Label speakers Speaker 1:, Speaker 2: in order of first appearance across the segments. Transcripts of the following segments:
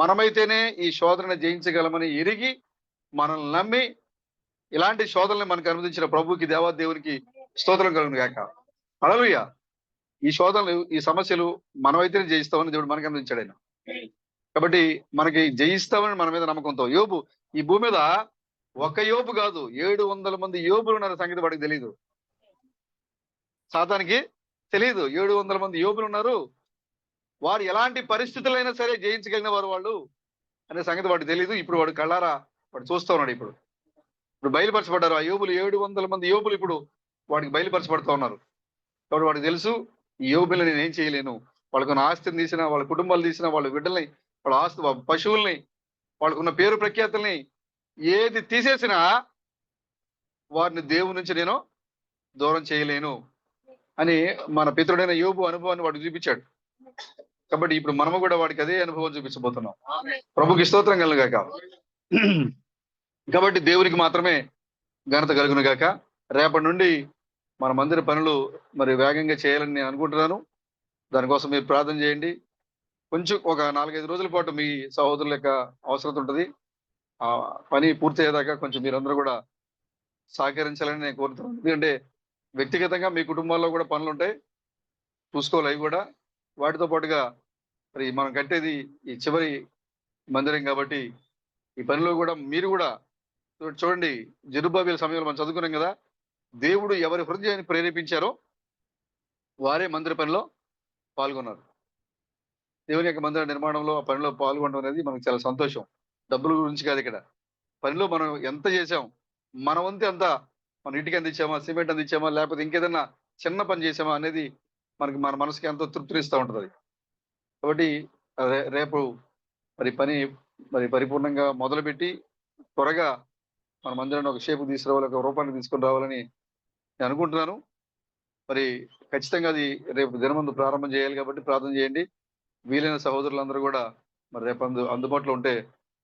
Speaker 1: మనమైతేనే ఈ శోధనని జయించగలమని ఎరిగి మనల్ని నమ్మి ఇలాంటి శోధనలు మనకు అనుమతించిన ప్రభుకి దేవునికి స్తోత్రం కలుగును గాక. హల్లెలూయా. ఈ శోధనలు, ఈ సమస్యలు మనమైతేనే జయిస్తామని దేవుడు మనకు అందించాడు ఆయన. కాబట్టి మనకి జయిస్తామని మన మీద నమ్మకంతో యోబు, ఈ భూమి మీద ఒక యోబు కాదు 700 మంది యోబులు ఉన్న సంగతి వాడికి తెలియదు. సాతానికి తెలియదు 700 మంది యోబులు ఉన్నారు, వారు ఎలాంటి పరిస్థితులైనా సరే జయించగలిగిన వారు వాళ్ళు అనే సంగతి వాడికి తెలియదు. ఇప్పుడు వాడు కళ్ళారా వాడు చూస్తా ఉన్నాడు. ఇప్పుడు బయలుపరచబడ్డారు ఆ యోబులు, 700 మంది యోబులు ఇప్పుడు వాడికి బయలుపరచబడుతూ ఉన్నారు. కాబట్టి వాడికి తెలుసు ఈ యోబుల్ని నేను ఏం చేయలేను. వాళ్ళకున్న ఆస్తిని తీసినా, వాళ్ళ కుటుంబాలు తీసినా, వాళ్ళ బిడ్డల్ని, వాళ్ళ ఆస్తి, పశువుల్ని, వాళ్ళకున్న పేరు ప్రఖ్యాతుల్ని ఏది తీసేసినా వారిని దేవుని నుంచి నేను దూరం చేయలేను అని మన పితరుడైన యోబు అనుభవాన్ని వాడు చూపించాడు. కాబట్టి ఇప్పుడు మనము కూడా వాడికి అదే అనుభవం చూపించబోతున్నాం. ప్రభుకి స్తోత్రం కలుగును గాక. కాబట్టి దేవునికి మాత్రమే ఘనత కలుగును గాక. రేపటి నుండి మన మందిర పనులు మరి వేగంగా చేయాలని నేను అనుకుంటున్నాను. దానికోసం మీరు ప్రార్థన చేయండి. కొంచెం ఒక 4-5 రోజుల పాటు మీ సహోదరుల యొక్క అవసరం ఉంటుంది. ఆ పని పూర్తి అయ్యేదాకా కొంచెం మీరందరూ కూడా సహకరించాలని నేను కోరుతున్నాను. ఎందుకంటే వ్యక్తిగతంగా మీ కుటుంబాల్లో కూడా పనులు ఉంటాయి, చూసుకోవాలి. అవి కూడా వాటితో పాటుగా మరి మనం కట్టేది ఈ చివరి మందిరం కాబట్టి ఈ పనిలో కూడా మీరు కూడా చూడండి. జెరుబ్బాబెలు సమయంలో మనం చదువుకున్నాం కదా, దేవుడు ఎవరి హృదయాన్ని ప్రేరేపించారో వారే మందిర పనిలో పాల్గొన్నారు. దేవుని యొక్క మందిర నిర్మాణంలో ఆ పనిలో పాల్గొనడం అనేది మనకు చాలా సంతోషం. డబ్బుల గురించి కాదు ఇక్కడ. పనిలో మనం ఎంత చేసాం, మన వంతు ఎంత, మనం ఇటుక అందించామా, సిమెంట్ అందించామా, లేకపోతే ఇంకేదన్నా చిన్న పని చేసామా అనేది మనకి మన మనసుకి ఎంతో తృప్తినిస్తూ ఉంటుంది. కాబట్టి రేపు మరి పని మరి పరిపూర్ణంగా మొదలుపెట్టి త్వరగా మన మందిరాన్ని ఒక షేపు తీసుకురావాలి, ఒక రూపాన్ని తీసుకొని రావాలని నేను అనుకుంటున్నాను. మరి ఖచ్చితంగా అది రేపు దినమందు ప్రారంభం చేయాలి కాబట్టి ప్రార్థన చేయండి. వీలైన సహోదరులందరూ కూడా మరి రేపు అందుబాటులో ఉంటే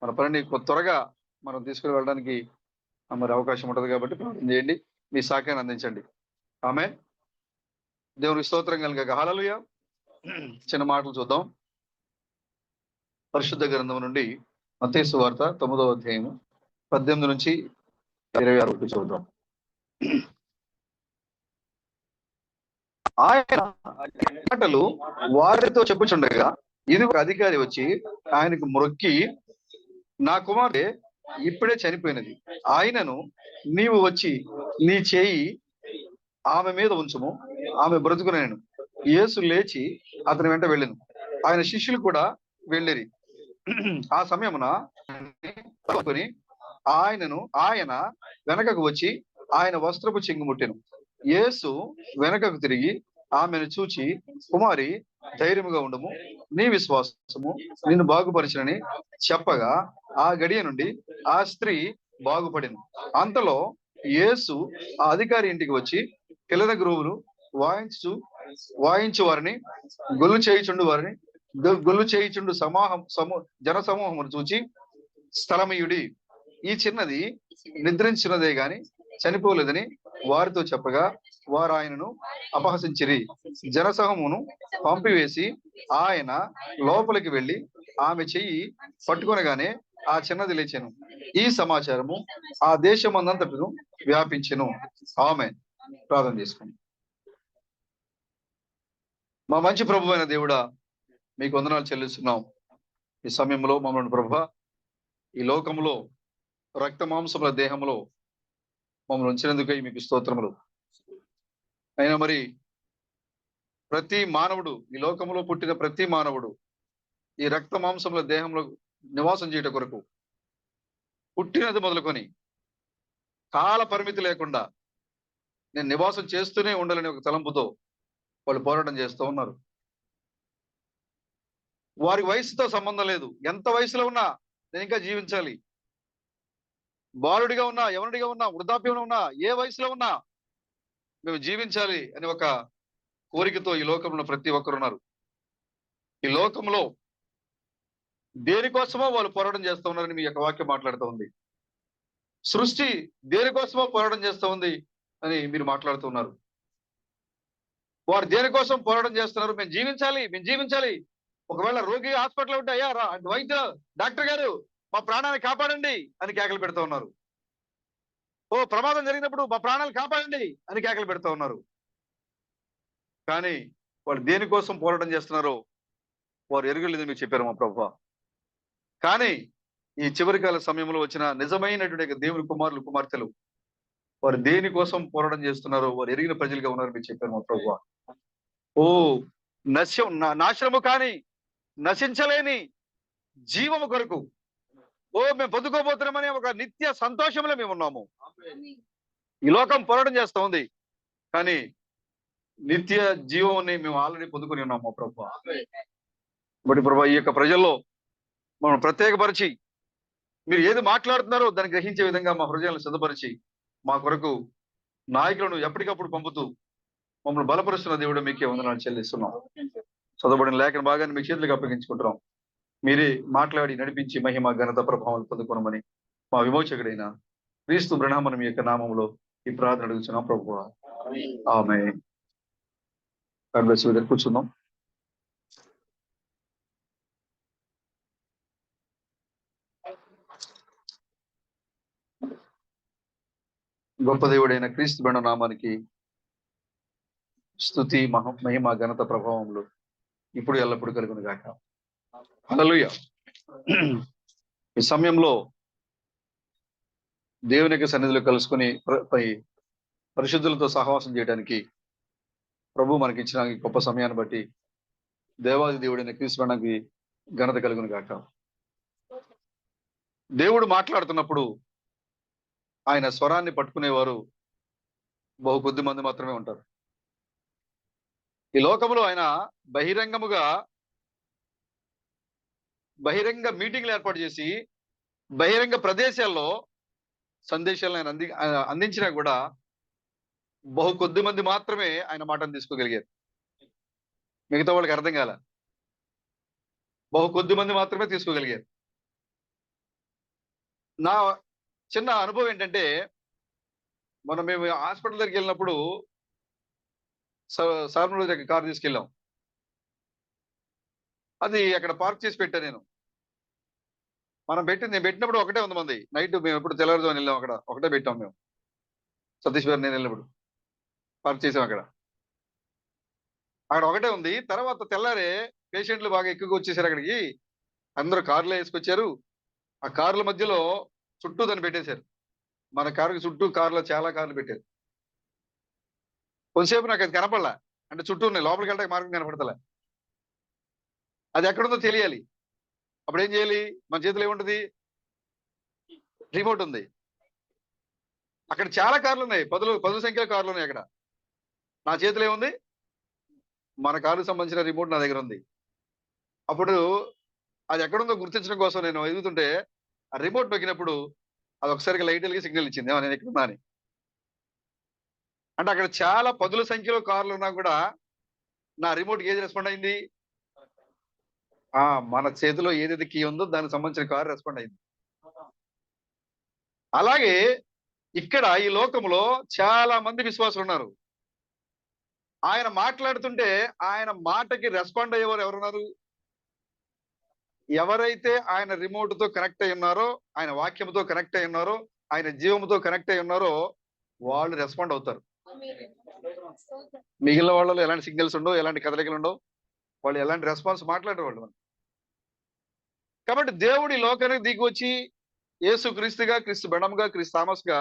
Speaker 1: మన పనిని త్వరగా మనం తీసుకుని వెళ్ళడానికి మరి అవకాశం ఉంటుంది కాబట్టి ప్రార్థన చేయండి, మీ సహకారాన్ని అందించండి. ఆమేన్. దేవునికి స్తోత్రం కలుగాక. హల్లెలూయా. చిన్న మాటలు చూద్దాం. పరిశుద్ధ గ్రంథం నుండి మత్తయి సువార్త 9వ అధ్యాయము 18 నుంచి 26 చూద్దాం. ఆయన మాటలు వారితో చెప్పుచుండగా ఇది ఒక అధికారి వచ్చి ఆయనకు మొక్కి, నా కుమార్తె ఇప్పుడే చనిపోయినది, ఆయనను నీవు వచ్చి నీ చేయి ఆమె మీద ఉంచుము, ఆమె బ్రతుకునేను. యేసు లేచి అతని వెంట వెళ్ళెను. ఆయన శిష్యులు కూడా వెళ్ళిరి. ఆ సమయమున ఆయన వెనకకు వచ్చి ఆయన వస్త్రపు చెంగు ముట్టెను. యేసు వెనకకు తిరిగి ఆమెను చూచి, కుమారి ధైర్యముగా ఉండము, నీ విశ్వాసము నిన్ను బాగుపరిచినని చెప్పగా ఆ గడియ నుండి ఆ స్త్రీ బాగుపడింది. అంతలో యేసు ఆ అధికారి ఇంటికి వచ్చి కిలన గురువులు వాయించు వారిని, గొల్లు చేయుచుండు జన సమూహమును చూచి, స్థలమీయుడి, ఈ చిన్నది నిద్రించినదే గాని చనిపోలేదని వారితో చెప్పగా వారు ఆయనను అపహసించిరి. జనసమూహమును పంపివేసి ఆయన లోపలికి వెళ్లి ఆమె చెయ్యి పట్టుకొనగానే ఆ చిన్నది లేచెను. ఈ సమాచారము ఆ దేశమందంతటను వ్యాపించెను. ఆమేన్. ప్రార్థన చేసుకోండి. మా మంచి ప్రభువైన దేవుడా, మీకు వందనాలు చెల్లిస్తున్నాం. ఈ సమయంలో మమ్మల్ని ప్రభువా ఈ లోకంలో రక్త మాంసముల దేహంలో మమ్మల్ని ఉంచినందుకై మీకు స్తోత్రములు. అయినా మరి ప్రతి మానవుడు, ఈ లోకంలో పుట్టిన ప్రతి మానవుడు ఈ రక్త మాంసముల దేహంలో నివాసం చేయట కొరకు పుట్టినది మొదలుకొని కాల పరిమితి లేకుండా నేను నివాసం చేస్తూనే ఉండాలని ఒక తలంపుతో వాళ్ళు పోరాటం చేస్తూ ఉన్నారు. వారి వయసుతో సంబంధం లేదు. ఎంత వయసులో ఉన్నా నేను ఇంకా జీవించాలి, బాలుడిగా ఉన్నా, యవనుడిగా ఉన్నా, వృద్ధాప్యంలో ఉన్నా, ఏ వయసులో ఉన్నా మేము జీవించాలి అని ఒక కోరికతో ఈ లోకంలో ప్రతి ఒక్కరు ఉన్నారు. ఈ లోకంలో దేనికోసమో వాళ్ళు పోరాటం చేస్తూ ఉన్నారని మీ యొక్క వాక్యం మాట్లాడుతూ ఉంది. సృష్టి దేనికోసమో పోరాటం చేస్తూ ఉంది అని మీరు మాట్లాడుతున్నారు. వారు దేనికోసం పోరాటం చేస్తున్నారు? మేము జీవించాలి, మేము జీవించాలి. ఒకవేళ రోగి హాస్పిటల్ ఉంటే అయ్యా వైద్య డాక్టర్ గారు మా ప్రాణాన్ని కాపాడండి అని కేకలు పెడుతూ ఉన్నారు. ఓ ప్రమాదం జరిగినప్పుడు మా ప్రాణాలు కాపాడండి అని కేకలు పెడుతూ ఉన్నారు. కానీ వాళ్ళు దేనికోసం పోరాటం చేస్తున్నారో వారు ఎరుగలేదని మీరు చెప్పారు మా ప్రభువా. కానీ ఈ చివరి కాల సమయంలో వచ్చిన నిజమైనటువంటి దేవుని కుమారులు కుమార్తెలు వారు దేనికోసం పోరాటం చేస్తున్నారో వారు ఎరిగిన ప్రజలుగా ఉన్నారని మీరు చెప్పారు మా ప్రభువా. ఓ నాశనము కానీ నశించలేని జీవము కొరకు మేము బతుకోబోతున్నామనే ఒక నిత్య సంతోషంలో మేము ఉన్నాము. ఈ లోకం పోరాటం చేస్తా ఉంది, కానీ నిత్య జీవాన్ని మేము ఆల్రెడీ పొందుకొని ఉన్నాము మా ప్రభువా. బట్టి ప్రభా, ఈ యొక్క ప్రజల్లో మనం ప్రత్యేకపరిచి మీరు ఏది మాట్లాడుతున్నారో దాన్ని గ్రహించే విధంగా మా హృదయాలను సిద్ధపరిచి మా కొరకు నాయకులను ఎప్పటికప్పుడు పంపుతూ మమ్మల్ని బలపరుస్తున్న దేవుడు మీకే వందనాలు చెల్లిస్తున్నాం. చదవబడిన లేఖన భాగాన్ని మీ చేతులకు అప్పగించుకుంటున్నాం. మీరే మాట్లాడి నడిపించి మహిమ ఘనత ప్రభావం పొందుకోనమని మా విమోచకుడైన క్రీస్తు బ్రహ్మను మీ యొక్క నామంలో ఈ ప్రార్థన అడుగుతున్నాం ప్రభువా. ఆమేన్. కూర్చుందాం. గొప్ప దేవుడైన క్రీస్తు బ్రహ్మ నామానికి స్తుతి మహిమ ఘనత ప్రభావములు ఇప్పుడు ఎల్లప్పుడు కలుగును గాక. హల్లెలూయా. ఈ సమయంలో దేవుని యొక్క సన్నిధిలో కలుసుకుని పరిశుద్ధులతో సహవాసం చేయడానికి ప్రభు మనకి ఇచ్చిన గొప్ప సమయాన్ని బట్టి దేవాది దేవుడైన క్రీస్తు బ్రహ్మకి ఘనత కలుగును గాక. దేవుడు మాట్లాడుతున్నప్పుడు ఆయన స్వరాన్ని పట్టుకునేవారు బహు కొద్ది మంది మాత్రమే ఉంటారు. ఈ లోకంలో ఆయన బహిరంగ మీటింగ్లు ఏర్పాటు చేసి బహిరంగ ప్రదేశాల్లో సందేశాలను ఆయన అందించినా కూడా బహు కొద్ది మంది మాత్రమే ఆయన మాటను తీసుకోగలిగారు. మిగతా వాళ్ళకి అర్థం కాల. బహు కొద్ది మంది మాత్రమే తీసుకోగలిగారు. నా చిన్న అనుభవం ఏంటంటే, మేము హాస్పిటల్ దగ్గరికి వెళ్ళినప్పుడు సార్మూల దగ్గర కారు తీసుకెళ్ళాం. అది అక్కడ పార్క్ చేసి పెట్టా నేను. నేను పెట్టినప్పుడు ఒకటే 100 మంది. నైట్ మేము ఎప్పుడు తెల్లవారుజామున వెళ్ళాం, అక్కడ ఒకటే పెట్టాం మేము. సతీష్ గారు నేను వెళ్ళినప్పుడు పార్క్ చేసాం అక్కడ ఒకటే ఉంది. తర్వాత తెల్లారే పేషెంట్లు బాగా ఎక్కువగా వచ్చేసారు అక్కడికి. అందరూ కార్లో వేసుకొచ్చారు. ఆ కార్ల మధ్యలో చుట్టూ దాన్ని పెట్టేశారు. మన కారుకి చుట్టూ కార్లో చాలా కార్లు పెట్టారు. కొంతసేపు నాకు అది కనపడలా. అంటే చుట్టూ ఉన్నాయి, లోపలికి వెళ్ళడానికి మార్గం కనపడతలే. అది ఎక్కడుందో తెలియాలి. అప్పుడు ఏం చేయాలి? మన చేతిలో ఏముంటది? రిమోట్ ఉంది. అక్కడ చాలా కార్లు ఉన్నాయి, పదుల సంఖ్యలో కార్లు ఉన్నాయి అక్కడ. నా చేతిలో ఏముంది? మన కారుకు సంబంధించిన రిమోట్ నా దగ్గర ఉంది. అప్పుడు అది ఎక్కడుందో గుర్తించడం కోసం నేను ఎదుగుతుంటే ఆ రిమోట్ నొక్కినప్పుడు అది ఒకసారిగా లైట్ వెలిగి సిగ్నల్ ఇచ్చింది, నేను ఎక్కడున్నా అని. అంటే అక్కడ చాలా పదుల సంఖ్యలో కార్లు ఉన్నా కూడా నా రిమోట్ ఏది రెస్పాండ్ అయింది? మన చేతిలో ఏదైతే కీ ఉందో దానికి సంబంధించిన కారు రెస్పాండ్ అయింది. అలాగే ఇక్కడ ఈ లోకంలో చాలా మంది విశ్వాసులు ఉన్నారు. ఆయన మాట్లాడుతుంటే ఆయన మాటకి రెస్పాండ్ అయ్యేవారు ఎవరున్నారు? ఎవరైతే ఆయన రిమోట్ తో కనెక్ట్ అయి ఉన్నారో, ఆయన వాక్యంతో కనెక్ట్ అయి ఉన్నారో, ఆయన జీవంతో కనెక్ట్ అయి ఉన్నారో వాళ్ళు రెస్పాండ్ అవుతారు. మిగిలిన వాళ్ళలో ఎలాంటి సిగ్నల్స్ ఉండవు, ఎలాంటి కదలికలు ఉండవు, వాళ్ళు ఎలాంటి రెస్పాన్స్ మాట్లాడే వాళ్ళు. కాబట్టి దేవుడి లోకానికి దిగి వచ్చి యేసు క్రీస్తుగా, క్రీస్తు బెణంగా, క్రీస్తు థామస్ గా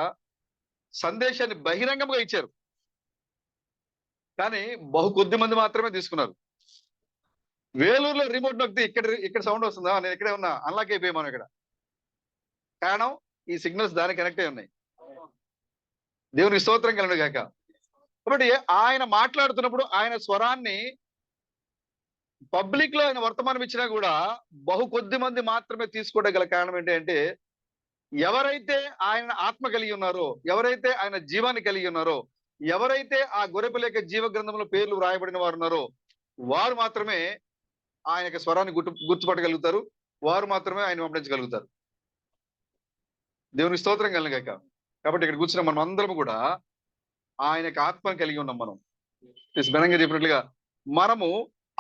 Speaker 1: సందేశాన్ని బహిరంగంగా ఇచ్చారు. కానీ బహు కొద్ది మంది మాత్రమే తీసుకున్నారు. వేలూరులో రిమోట్ నొక్కితే ఇక్కడ సౌండ్ వస్తుందా? నేను ఇక్కడే ఉన్నా, అన్లాక్ అయిపోయి మనం ఇక్కడ. కారణం ఈ సిగ్నల్స్ దానికి కనెక్ట్ అయి ఉన్నాయి. దేవుని స్తోత్రం కలను గాక. కాబట్టి ఆయన మాట్లాడుతున్నప్పుడు ఆయన స్వరాన్ని పబ్లిక్ లో ఆయన వర్తమానం ఇచ్చినా కూడా బహు కొద్ది మంది మాత్రమే తీసుకోవడం గల కారణం ఏంటంటే, ఎవరైతే ఆయన ఆత్మ కలిగి ఉన్నారో, ఎవరైతే ఆయన జీవాన్ని కలిగి ఉన్నారో, ఎవరైతే ఆ గొర్రెపిల్ల యొక్క జీవ గ్రంథంలో పేర్లు వ్రాయబడిన వారు ఉన్నారో వారు మాత్రమే ఆయన యొక్క స్వరాన్ని గుర్తుపట్టగలుగుతారు. వారు మాత్రమే ఆయన వెంబడించగలుగుతారు. దేవుని స్తోత్రం కలను గాక. కాబట్టి ఇక్కడ కూర్చున్న మనం అందరం కూడా ఆయన యొక్క ఆత్మను కలిగి ఉన్నాం. మనం ఘనంగా చెప్పినట్లుగా మనము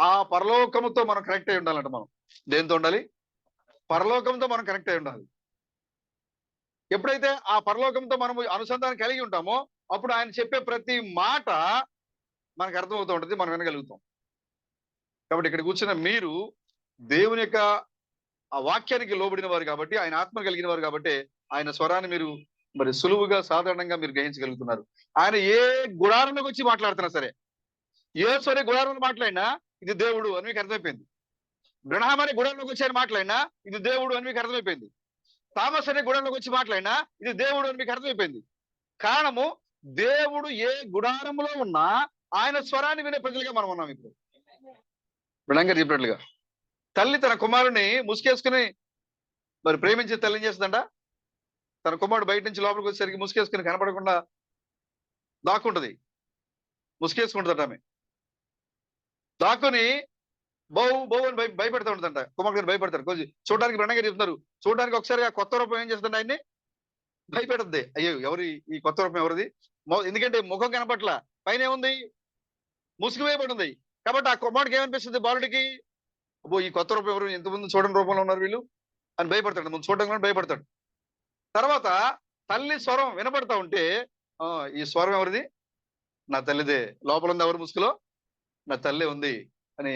Speaker 1: ఆ పరలోకముతో మనం కనెక్ట్ అయి ఉండాలంట. మనం దేంతో ఉండాలి? పరలోకంతో మనం కనెక్ట్ అయి ఉండాలి. ఎప్పుడైతే ఆ పరలోకంతో మనము అనుసంధానం కలిగి ఉంటామో అప్పుడు ఆయన చెప్పే ప్రతి మాట మనకు అర్థమవుతూ ఉంటుంది, మనం వినగలుగుతాం. కాబట్టి ఇక్కడ కూర్చున్న మీరు దేవుని యొక్క ఆ వాక్యానికి లోబడిన వారు కాబట్టి, ఆయన ఆత్మ కలిగిన వారు కాబట్టి ఆయన స్వరాన్ని మీరు మరి సులువుగా సాధారణంగా మీరు గ్రహించగలుగుతున్నారు. ఆయన ఏ గుడారంలోకి వచ్చి మాట్లాడుతున్నా సరే, ఏ స్వరే గుడారంలో మాట్లాడినా ఇది దేవుడు అని మీకు అర్థమైపోయింది. బ్రహ్మ అనే గుడారంలోకి వచ్చి ఆయన మాట్లాడినా ఇది దేవుడు అని మీకు అర్థమైపోయింది. థామస్ అనే గుడారంలోకి వచ్చి మాట్లాడినా ఇది దేవుడు అని మీకు అర్థమైపోయింది. కారణము, దేవుడు ఏ గుడారంలో ఉన్నా ఆయన స్వరాన్ని వినే ప్రజలుగా మనం ఉన్నాం. ఇప్పుడు బ్రహ్మ చెప్పినట్లుగా తల్లి తన కుమారుని ముసుకేసుకుని మరి ప్రేమించే తల్లి ఏం చేస్తుందంట? తన కుమారుడు బయట నుంచి లోపలికి వచ్చేసరికి ముసుకేసుకుని కనపడకుండా దాక్కుంటది, ముసుకేసుకుంటుందట. ఆమె దాక్కుని బౌ బౌ అని భయపెడతా ఉంటుందంట. కుమారుడు భయపడతారు. కొంచెం చూడడానికి బ్రహ్మంగా చెప్తున్నారు. చూడడానికి ఒకసారి ఆ కొత్త రూపం ఏం చేస్తుంది? ఆయన్ని భయపెడద్ది. అయ్యో ఎవరి ఈ కొత్త రూపం ఎవరిది? ఎందుకంటే ముఖం కనపట్ల, పైన ఏముంది? ముసుగు వేయబడి ఉంది. కాబట్టి ఆ కుమారుడికి ఏమనిపిస్తుంది? బాలుడికి, అబ్బో ఈ కొత్త రూపం ఎవరు, ఇంతకుముందు చూడని రూపంలో ఉన్నారు వీళ్ళు అని భయపడతాడు. ముందు చూడడం భయపడతాడు. తర్వాత తల్లి స్వరం వినపడతా ఉంటే ఈ స్వరం ఎవరిది? నా తల్లిదే. లోపల ఉంది ఎవరు ముసుగులో? నా తల్లి ఉంది అని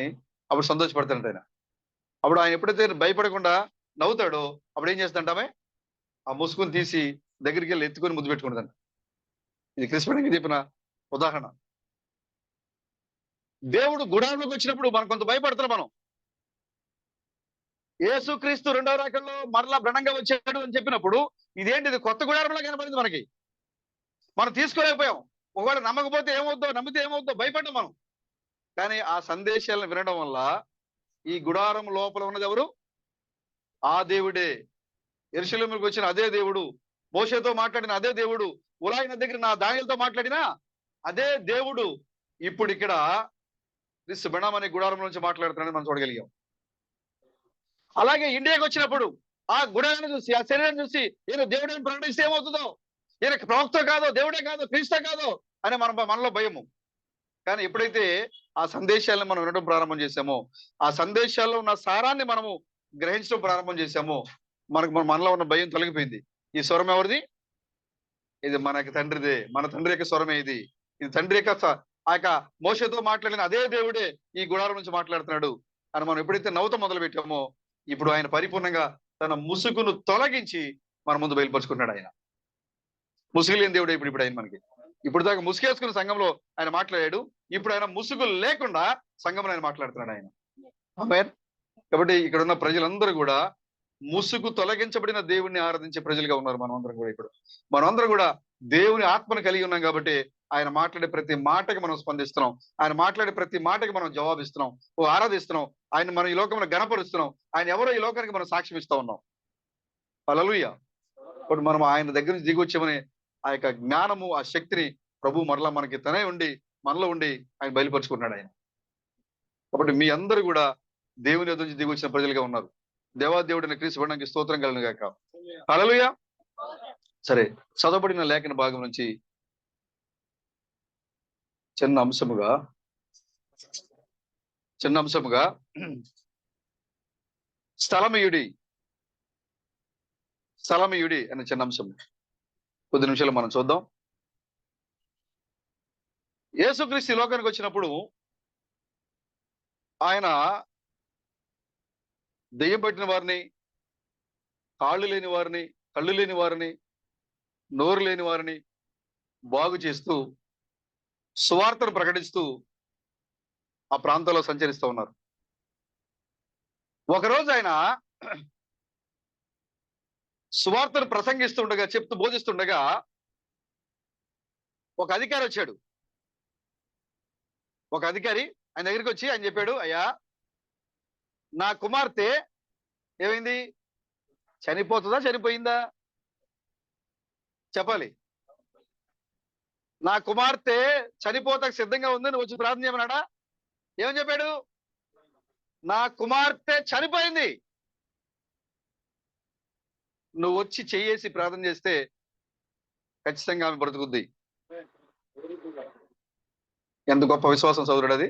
Speaker 1: అప్పుడు సంతోషపడతాడు ఆయన. అప్పుడు ఆయన ఎప్పుడైతే భయపడకుండా నవ్వుతాడో అప్పుడు ఏం చేస్తాడంటే ఆ ముసుగుని తీసి దగ్గరికి వెళ్ళి ఎత్తుకొని ముద్దు పెట్టుకుంటుందంట. ఇది కృష్ణుడికి చెప్పిన ఉదాహరణ. దేవుడు గుడారంలోకి వచ్చినప్పుడు మనం కొంత భయపడుతున్నాం. మనం యేసుక్రీస్తు రెండవ రాకడలో మరలా బ్రహ్మంగా వచ్చాడు అని చెప్పినప్పుడు ఇదేంటిది కొత్త గుడారంలో కనబడింది మనకి. మనం తీసుకోలేకపోయాం. ఒకవేళ నమ్మకపోతే ఏమవుద్దో, నమ్మితే ఏమవుద్దో భయపడ్డాం మనం. కానీ ఆ సందేశాలను వినడం వల్ల ఈ గుడారం లోపల ఉన్నది ఎవరు? ఆ దేవుడే. యెరూషలేముకు వచ్చిన అదే దేవుడు, మోషేతో మాట్లాడిన అదే దేవుడు, ఉలాయి దగ్గర నా దానిలతో మాట్లాడిన అదే దేవుడు ఇప్పుడు ఇక్కడ బెనాం అనే గుడారం నుంచి మాట్లాడుతున్నాడని మనం చూడగలిగాం. అలాగే ఇండియాకి వచ్చినప్పుడు ఆ గుడారాన్ని చూసి, ఆ శరీరాన్ని చూసి ఈయన దేవుడిని ప్రకటిస్తే ఏమవుతుందో, ఈయన ప్రవక్త కాదో, దేవుడే కాదో, క్రీస్తు కాదో అని మనలో భయము. కానీ ఎప్పుడైతే ఆ సందేశాలను మనం వినడం ప్రారంభం చేశామో, ఆ సందేశాల్లో ఉన్న సారాన్ని మనము గ్రహించడం ప్రారంభం చేశామో మనలో ఉన్న భయం తొలగిపోయింది. ఈ స్వరం ఎవరిది? ఇది మనకి తండ్రిదే. మన తండ్రి యొక్క స్వరమే ఇది. ఇది తండ్రి యొక్క ఆ యొక్క మోషేతో మాట్లాడిన అదే దేవుడే ఈ గుడారం నుంచి మాట్లాడుతున్నాడు అని మనం ఎప్పుడైతే నవ్వుతో మొదలు పెట్టామో ఇప్పుడు ఆయన పరిపూర్ణంగా తన ముసుగును తొలగించి మన ముందు బయలుపరుచుకున్నాడు. ఆయన ముసుగు లేని దేవుడే ఇప్పుడు ఆయన మనకి. ఇప్పుడు దాకా ముసుగేసుకున్న సంఘంలో ఆయన మాట్లాడాడు. ఇప్పుడు ఆయన ముసుగు లేకుండా సంఘంలో ఆయన మాట్లాడుతున్నాడు ఆయన. ఆమేన్. కాబట్టి ఇక్కడ ఉన్న ప్రజలందరూ కూడా ముసుగు తొలగించబడిన దేవుణ్ణి ఆరాధించే ప్రజలుగా ఉన్నారు. మనమందరం కూడా ఇప్పుడు మనమందరం కూడా దేవుని ఆత్మను కలిగి ఉన్నాం కాబట్టి ఆయన మాట్లాడే ప్రతి మాటకి మనం స్పందిస్తున్నాం. ఆయన మాట్లాడే ప్రతి మాటకి మనం జవాబిస్తున్నాం, ఆరాధిస్తున్నాం. ఆయన మనం ఈ లోకంలో గణపరుస్తున్నాం. ఆయన ఎవరో ఈ లోకానికి మనం సాక్ష్యం ఇస్తా ఉన్నాం. హల్లెలూయా. ఇప్పుడు మనం ఆయన దగ్గర నుంచి దిగి వచ్చామని ఆ యొక్క జ్ఞానము, ఆ శక్తిని ప్రభు మరలా మనకి తనే ఉండి మనలో ఉండి ఆయన బయలుపరుచుకున్నాడు ఆయన. కాబట్టి మీ అందరూ కూడా దేవుని ఎదురు నుంచి దిగి వచ్చిన ప్రజలుగా ఉన్నారు. దేవాదేవుడిని క్రీస్తు బడానికి స్తోత్రం కలను గాక. హల్లెలూయా. సరే, చదవబడిన లేఖన భాగం నుంచి చిన్న అంశముగా స్థలమయుడి అనే చిన్న అంశం కొద్ది నిమిషాలు మనం చూద్దాం. యేసుక్రీస్తు లోకానికి వచ్చినప్పుడు ఆయన దెయ్యం పట్టిన వారిని, కాళ్ళు లేని వారిని, కళ్ళు లేని వారిని, నోరు లేని వారిని బాగు చేస్తూ సువార్తను ప్రకటిస్తూ ఆ ప్రాంతంలో సంచరిస్తూ ఉన్నారు. ఒకరోజు ఆయన సువార్తను ప్రసంగిస్తుండగా, చెప్తూ బోధిస్తుండగా ఒక అధికారి వచ్చాడు. ఒక అధికారి ఆయన దగ్గరికి వచ్చి ఆయన చెప్పాడు, అయ్యా నా కుమార్తె ఏమైంది? చనిపోతుందా, చనిపోయిందా? చెప్పాలి. నా కుమార్తె చనిపోతాకు సిద్ధంగా ఉంది, నువ్వు వచ్చి ప్రార్థన చేయమన్నాడా? ఏమని చెప్పాడు? నా కుమార్తె చనిపోయింది, నువ్వు వచ్చి చెయ్యేసి ప్రార్థన చేస్తే ఖచ్చితంగా ఆమె బ్రతుకుద్ది. ఎంత గొప్ప విశ్వాసం సోదరుడు అది.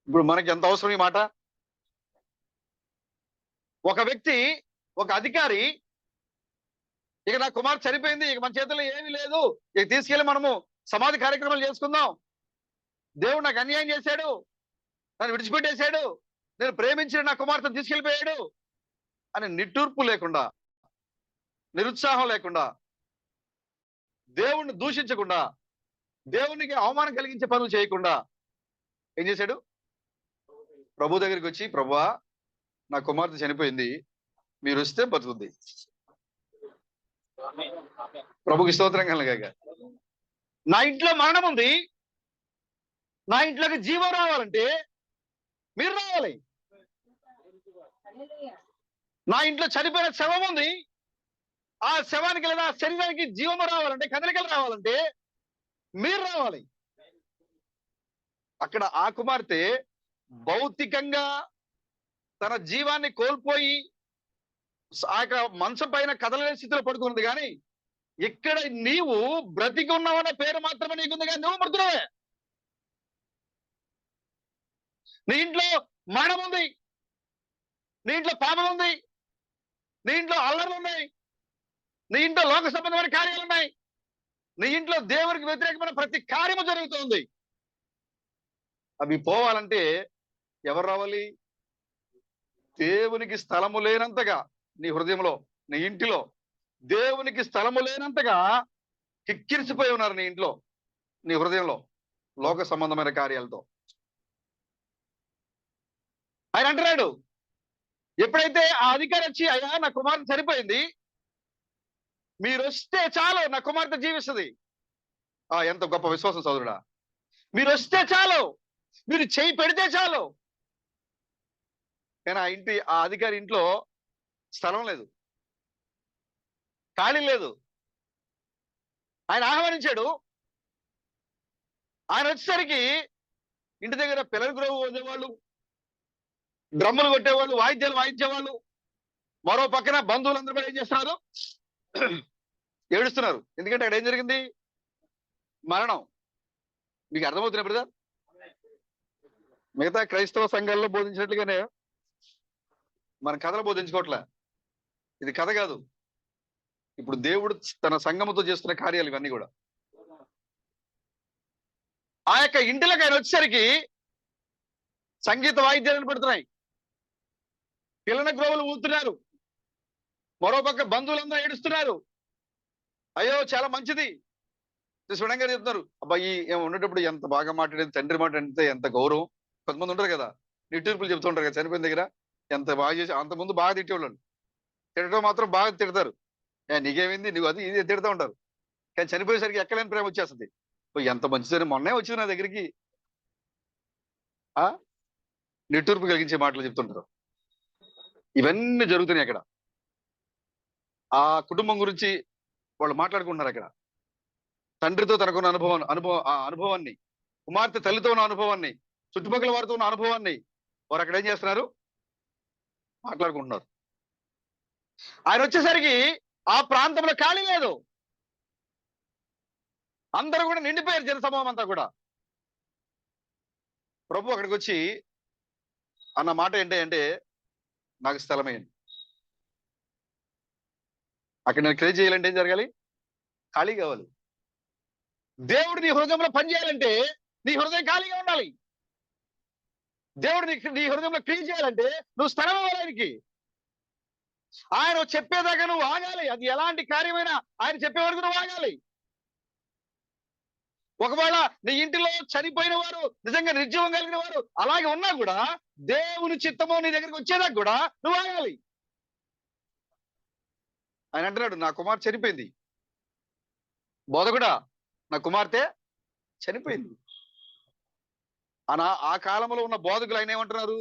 Speaker 1: ఇప్పుడు మనకి ఎంత అవసరం ఈ మాట? ఒక వ్యక్తి, ఒక అధికారి, ఇక నా కుమార్తె చనిపోయింది, ఇక మన చేతుల్లో ఏమీ లేదు, ఇక తీసుకెళ్లి మనము సమాధి కార్యక్రమాలు చేసుకుందాం, దేవుడు నాకు అన్యాయం చేశాడు, నన్ను విడిచిపెట్టేశాడు, నేను ప్రేమించిన నా కుమార్తెను తీసుకెళ్లిపోయాడు అని నిట్టూర్పు లేకుండా, నిరుత్సాహం లేకుండా, దేవుణ్ణి దూషించకుండా, దేవునికి అవమానం కలిగించే పనులు చేయకుండా ఏం చేశాడు? ప్రభు దగ్గరికి వచ్చి, ప్రభువా నా కుమార్తె చనిపోయింది, మీరు వస్తే బతుకుద్ది. ప్రభుకి స్తోత్రం కలగాక. నా ఇంట్లో మరణం ఉంది, నా ఇంట్లోకి జీవం రావాలంటే మీరు రావాలి. నా ఇంట్లో చనిపోయిన శవం ఉంది, ఆ శవానికి లేదా శరీరానికి జీవం రావాలంటే, కదలికలు రావాలంటే మీరు రావాలి. అక్కడ ఆ కుమార్తె భౌతికంగా తన జీవాన్ని కోల్పోయి ఆ యొక్క మంచం పైన కదలలేని స్థితిలో పడుకున్నది, కానీ ఇక్కడ నీవు బ్రతికి ఉన్నావన్న పేరు మాత్రమే నీకుంది, కానీ నువ్వు మృతుడవే. నీ ఇంట్లో మరణం ఉంది, నీ ఇంట్లో పాపం ఉంది, నీ ఇంట్లో అల్లర్లు ఉన్నాయి, నీ ఇంట్లో లోక సంబంధమైన కార్యాలు ఉన్నాయి, నీ ఇంట్లో దేవునికి వ్యతిరేకమైన ప్రతి కార్యము జరుగుతుంది. అవి పోవాలంటే ఎవరు రావాలి? దేవునికి స్థలము లేనంతగా నీ హృదయంలో, నీ ఇంటిలో దేవునికి స్థలము లేనంతగా కిక్కిరిసిపోయి ఉన్నారు నీ ఇంట్లో, నీ హృదయంలో లోక సంబంధమైన కార్యాలతో. ఆయన అంటున్నాడు, ఎప్పుడైతే ఆ అధికారి వచ్చి, అయ్యా నా కుమార్తె చనిపోయింది, మీరు వస్తే చాలు నా కుమార్తె జీవిస్తుంది. ఎంత గొప్ప విశ్వాసం సోదరుడా! మీరు వస్తే చాలు, మీరు చేయి పెడితే చాలు. కానీ ఆ అధికారి ఇంట్లో స్థలం లేదు, ఖాళీ లేదు. ఆయన ఆహ్వానించాడు. ఆయన వచ్చేసరికి ఇంటి దగ్గర పిల్లల గ్రోవు వదిలేవాళ్ళు, డ్రమ్ములు కొట్టేవాళ్ళు, వాయిద్యాలు వాయించేవాళ్ళు, మరో పక్కన బంధువులందరూ కూడా ఏం చేస్తున్నారు? ఏడుస్తున్నారు. ఎందుకంటే అక్కడ ఏం జరిగింది? మరణం. మీకు అర్థమవుతున్నా బ్రదర్? మిగతా క్రైస్తవ సంఘాల్లో బోధించినట్లుగానే మన కథలు బోధించుకోవట్లే. ఇది కథ కాదు. ఇప్పుడు దేవుడు తన సంఘముతో చేస్తున్న కార్యాలు ఇవన్నీ కూడా. ఆ యొక్క ఇంటిలోకి ఆయన వచ్చేసరికి సంగీత వాయిద్యాలను పెడుతున్నాయి, పిల్లల గ్రోవులు ఊతున్నారు, మరోపక్క బంధువులందరూ ఏడుస్తున్నారు. అయ్యో చాలా మంచిది. చూడంగా చెప్తున్నారు, అబ్బాయి ఉండేటప్పుడు ఎంత బాగా మాట్లాడేది, తండ్రి మాట అంటే ఎంత గౌరవం. కొంతమంది ఉంటారు కదా, నిట్టూర్పులు చెప్తుంటారు కదా, చనిపోయిన దగ్గర ఎంత బాగా చేసి, అంతకుముందు బాగా తిట్టేవాళ్ళు, తిట్టడం మాత్రం బాగా తిడతారు. నీకేమైంది, నువ్వు అది ఇది తిడతా ఉంటారు. కానీ చనిపోయేసరికి ఎక్కలేని ప్రేమ వచ్చేస్తుంది. ఎంత మంచిదని మొన్నే వచ్చింది నా దగ్గరికి, నిట్టూర్పు కలిగించే మాటలు చెప్తుంటారు. ఇవన్నీ జరుగుతున్నాయి అక్కడ. ఆ కుటుంబం గురించి వాళ్ళు మాట్లాడుకుంటున్నారు అక్కడ. తండ్రితో తనకున్న అనుభవాన్ని, కుమార్తె తల్లితో ఉన్న అనుభవాన్ని, చుట్టుపక్కల వారితో ఉన్న అనుభవాన్ని వారు అక్కడ ఏం చేస్తున్నారు? మాట్లాడుకుంటున్నారు. ఆయన వచ్చేసరికి ఆ ప్రాంతంలో ఖాళీ లేదు, అందరూ కూడా నిండిపోయారు, జనసమూహం అంతా కూడా. ప్రభు అక్కడికి వచ్చి అన్న మాట ఏంటంటే, నాకు స్థలమేయండి. అక్కడ నేను క్రియేట్ చేయాలంటే ఏం జరగాలి? ఖాళీ కావాలి. దేవుడు నీ హృదయంలో పనిచేయాలంటే నీ హృదయం ఖాళీగా ఉండాలి. దేవుడు నీ హృదయంలో క్రియ చేయాలంటే నువ్వు స్థలం ఇవ్వాలి ఆయనకి. ఆయన చెప్పేదాకా నువ్వు ఆగాలి. అది ఎలాంటి కార్యమైనా ఆయన చెప్పే వరకు నువ్వు ఆగాలి. ఒకవేళ నీ ఇంటిలో చనిపోయిన వారు, నిజంగా నిర్జీవం కలిగిన వారు అలాగే ఉన్నా కూడా దేవుని చిత్తము నీ దగ్గరికి వచ్చేదాకా కూడా నువ్వు ఆగాలి. ఆయన అంటున్నాడు, నా కుమార్తె చనిపోయింది. బోధకుడా, నా కుమార్తె చనిపోయింది. ఆ కాలంలో ఉన్న బోధకులు ఆయన ఏమంటున్నారు?